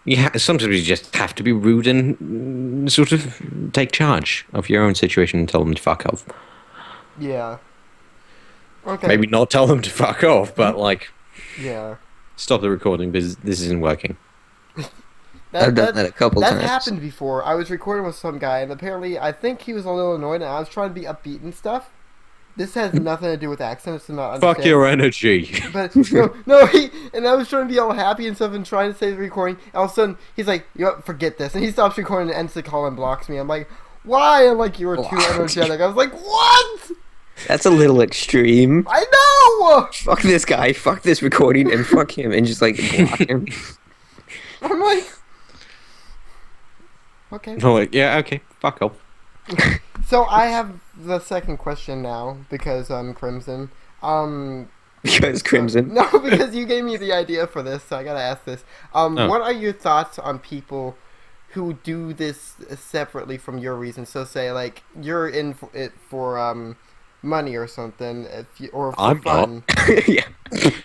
Yeah, sometimes you just have to be rude and sort of take charge of your own situation and tell them to fuck off.
Yeah. Okay.
Maybe not tell them to fuck off, but like
Yeah.
stop the recording because this isn't working.
I've done that a couple
That's
times.
happened before. I was recording with some guy, and apparently, I think he was a little annoyed, and I was trying to be upbeat and stuff. This has nothing to do with accents and not
Fuck
understand.
your energy.
But no, and I was trying to be all happy and stuff and trying to save the recording. And all of a sudden, he's like, "You know, forget this," and he stops recording and ends the call and blocks me. I'm like, "Why?" I'm like, "You were too energetic." I was like, "What?"
That's a little extreme.
I know.
Fuck this guy, fuck this recording, and fuck him, and just like block him.
I'm like, okay.
I'm like, yeah, okay, fuck off.
So I have the second question now because I'm Crimson.
Because Crimson.
No, because you gave me the idea for this, so I gotta ask this.
Oh.
What are your thoughts on people who do this separately from your reasons? So say like you're in it for money or something, or for
I'm
fun.
Yeah.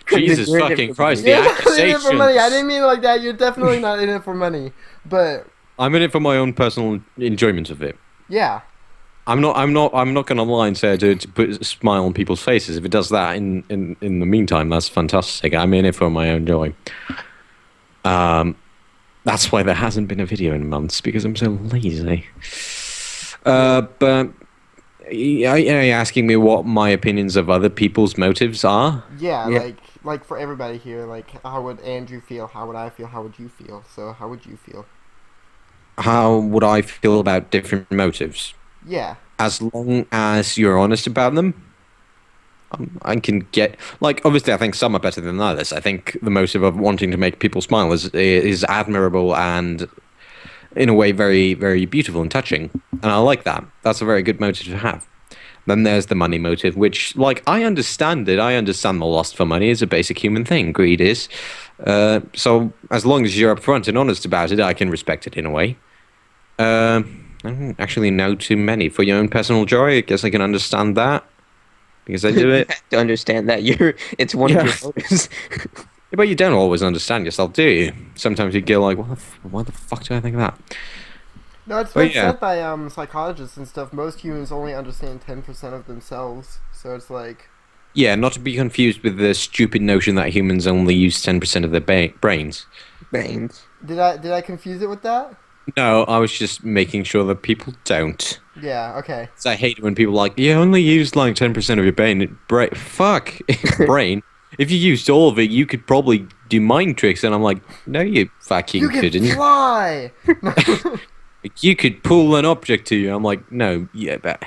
Jesus
You're in it
fucking
for
Christ,
money.
the
You're not in it
accusations.
for money. I didn't mean it like that. You're definitely not in it for money. But
I'm in it for my own personal enjoyment of it.
yeah,
I'm not gonna lie and say I do it to put a smile on people's faces. If it does that in the meantime, that's fantastic. I'm in it for my own joy. That's why there hasn't been a video in months, because I'm so lazy. But you're asking me what my opinions of other people's motives are?
yeah,
Yeah.
like for everybody here, like how would Andrew feel? How would I feel? How would you feel? So how would you feel?
How would I feel about different motives?
Yeah,
As long as you're honest about them, I can get, like, obviously I think some are better than others. I think the motive of wanting to make people smile is admirable and in a way very, very beautiful and touching, and I like that. That's a very good motive to have. Then there's the money motive, which, like, I understand it. I understand the lust for money is a basic human thing. Greed is. So as long as you're upfront and honest about it, I can respect it in a way. I don't actually know too many. For your own personal joy, I guess I can understand that because I do
You
it.
have to understand that it's one of
Yeah.
your motives.
Yeah, but you don't always understand yourself, do you? Sometimes you get like, what the fuck do I think of that?
no, it's
But
been
yeah.
said by psychologists and stuff. Most humans only understand 10% of themselves, so it's like
Yeah, not to be confused with the stupid notion that humans only use 10% of their brains.
Brains.
did I confuse it with that?
No, I was just making sure that people don't.
Yeah, okay.
So I hate it when people are like, you only use like 10% of your fuck, brain. If you used all of it, you could probably do mind tricks. And I'm like, no, you fucking
You can
couldn't.
fly.
You could pull an object to you. I'm like, no, yeah, but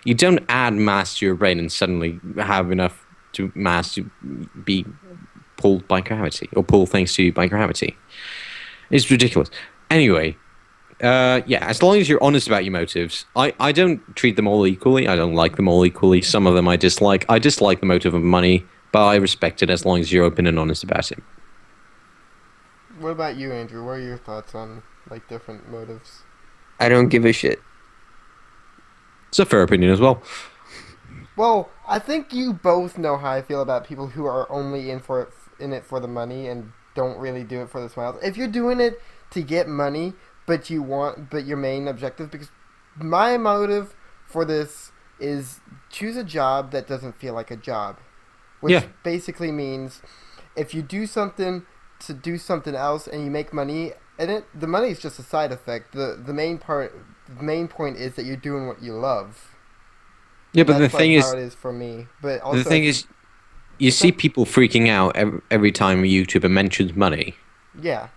you don't add mass to your brain and suddenly have enough to mass to be pulled by gravity or pull things to you by gravity. It's ridiculous. Anyway, yeah, as long as you're honest about your motives, I don't treat them all equally. I don't like them all equally. Some of them I dislike. I dislike the motive of money, but I respect it as long as you're open and honest about it.
What about you, Andrew? What are your thoughts on like different motives?
I don't give a shit.
It's a fair opinion as well.
Well, I think you both know how I feel about people who are only in it for the money and don't really do it for the smiles. If you're doing it to get money, but your main objective, because my motive for this is choose a job that doesn't feel like a job, which
Yeah.
basically means if you do something to do something else and you make money in it, the money is just a side effect. The main point is that you're doing what you love.
Yeah, but
That's
the thing
like
is,
how it is for me. But also,
the thing is, you see people freaking out every time a YouTuber mentions money,
yeah,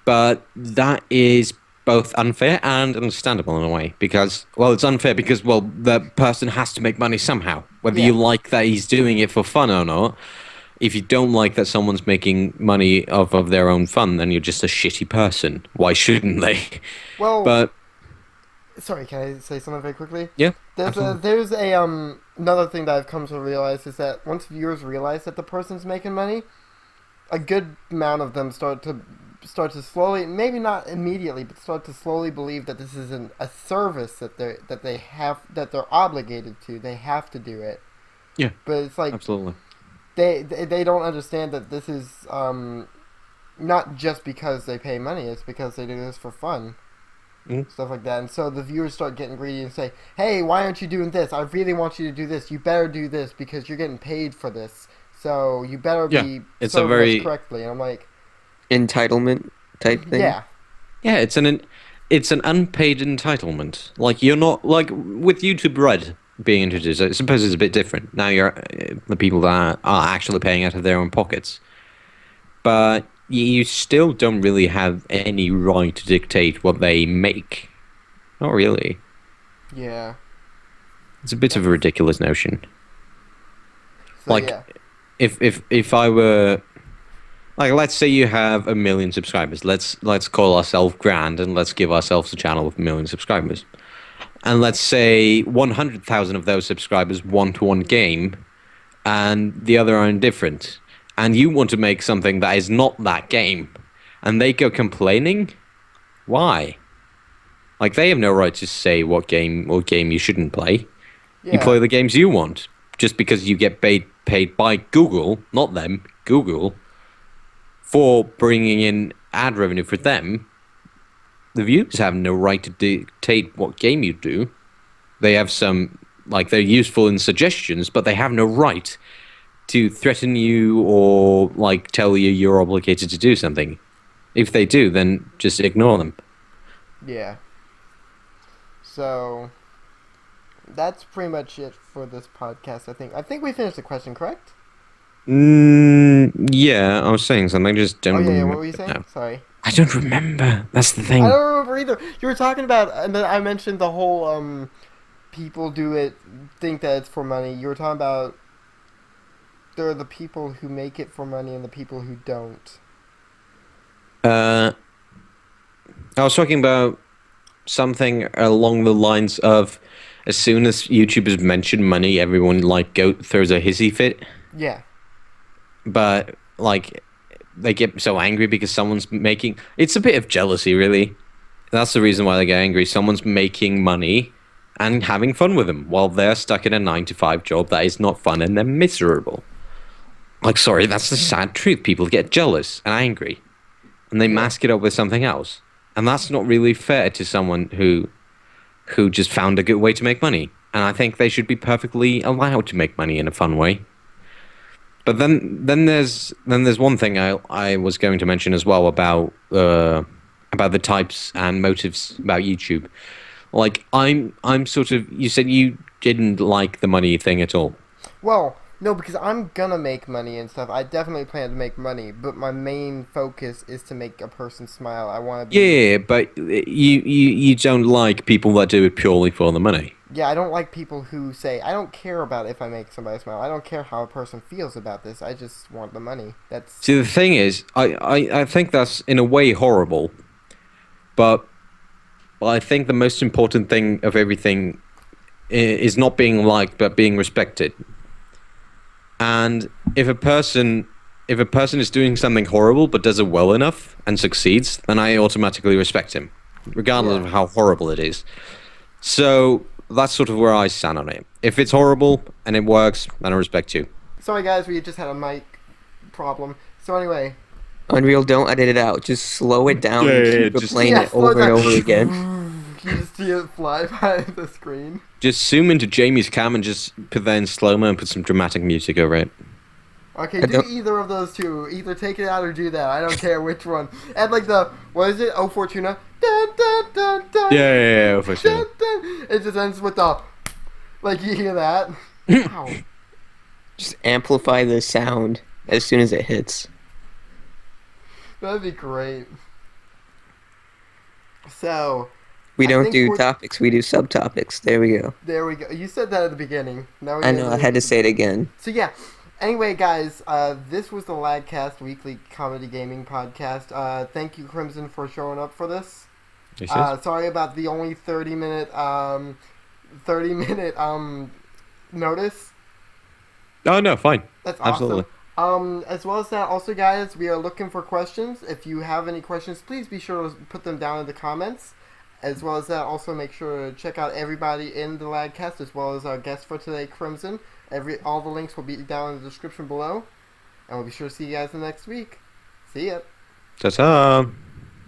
but that is both unfair and understandable in a way because, well, it's unfair because, well, the person has to make money somehow, whether
Yeah.
you like that he's doing it for fun or not. If you don't like that someone's making money off of their own fun, then you're just a shitty person. Why shouldn't they?
well,
But
sorry, can I say something very quickly?
yeah,
There's another thing that I've come to realize is that once viewers realize that the person's making money, a good amount of them start to slowly, maybe not immediately, but start to slowly believe that this is a service that they're obligated to. They have to do it.
Yeah,
But it's like
absolutely.
they don't understand that this is not just because they pay money. It's because they do this for fun. Stuff like that. And so the viewers start getting greedy and say, hey, why aren't you doing this? I really want you to do this. You better do this because you're getting paid for this. So you better
Yeah,
be
it's
serving
a very-
us correctly. And I'm like,
Entitlement type thing.
yeah.
Yeah, it's an unpaid entitlement. Like you're not like with YouTube Red being introduced. I suppose it's a bit different. Now you're the people that are actually paying out of their own pockets, but you still don't really have any right to dictate what they make. Not really.
Yeah.
It's a bit of a ridiculous notion.
So
Like
yeah.
if I were like, let's say you have 1 million subscribers. Let's call ourselves Grand and let's give ourselves a channel with 1 million subscribers. And let's say 100,000 of those subscribers want one game, and the other are indifferent. And you want to make something that is not that game, and they go complaining. Why? Like they have no right to say what game you shouldn't play. You
Yeah.
play the games you want, just because you get paid by Google, not them, Google, for bringing in ad revenue for them. The viewers have no right to dictate what game you do. They have some, like, they're useful in suggestions, but they have no right to threaten you or, like, tell you you're obligated to do something. If they do, then just ignore them.
Yeah. So that's pretty much it for this podcast. I think we finished the question, correct?
Yeah, I was saying something, I just don't
Oh yeah, yeah.
remember
What were you saying?
now.
Sorry.
I don't remember. That's the
I
thing.
don't remember either. You were talking about, and then I mentioned the whole people do it, think that it's for money. You were talking about there are the people who make it for money and the people who don't.
Uh, I was talking about something along the lines of as soon as YouTubers mention money, everyone like throws a hissy fit.
Yeah.
But like they get so angry because someone's making it's a bit of jealousy really. That's the reason why they get angry. Someone's making money and having fun with them while they're stuck in a 9 to 5 job that is not fun and they're miserable. Like sorry, that's the sad truth. People get jealous and angry and they
Yeah.
mask it up with something else. And that's not really fair to someone who just found a good way to make money. And I think they should be perfectly allowed to make money in a fun way. But then there's one thing I was going to mention as well about the types and motives about YouTube. Like I'm sort of you said you didn't like the money thing at all.
Well, no, because I'm gonna make money and stuff. I definitely plan to make money, but my main focus is to make a person smile. I want to be.
Yeah, but you don't like people that do it purely for the money.
Yeah, I don't like people who say, I don't care about if I make somebody smile. I don't care how a person feels about this. I just want the money. That's.
See, the thing is, I think that's in a way horrible, but I think the most important thing of everything is not being liked, but being respected. And if a person is doing something horrible but does it well enough and succeeds, then I automatically respect him, regardless
Yeah.
of how horrible it is. So that's sort of where I stand on it. If it's horrible and it works, then I respect you.
Sorry, guys, we just had a mic problem. So, anyway.
Unreal, don't edit it out. Just slow it down
Yeah,
and
yeah,
keep
just-
replaying it
slow
over and
down.
over again.
You just see it fly by the screen.
Just zoom into Jamie's cam and just put that in slow-mo and put some dramatic music over it.
Okay,
I
do
don't-
either of those two. Either take it out or do that. I don't care which one. And like what is it? Oh, Fortuna. Dun, dun, dun, dun,
Yeah, for
dun, dun. It just ends with the, like you hear that. Ow.
Just amplify the sound as soon as it hits.
That'd be great. So,
We
I
don't
think
do
we're-
topics, we do subtopics. There we go.
there we go. You said that at the beginning. Now we
I
gotta
know,
do
I had to
at the
say it again.
So yeah. Anyway, guys, this was the LagCast weekly comedy gaming podcast. Thank you, Crimson, for showing up for this. Sorry about the only 30-minute notice.
Oh no, fine.
That's
Absolutely.
awesome. As well as that, also, guys, we are looking for questions. If you have any questions, please be sure to put them down in the comments. As well as that, also make sure to check out everybody in the LagCast, as well as our guest for today, Crimson. All the links will be down in the description below. And we'll be sure to see you guys next week. See ya.
Ta-ta.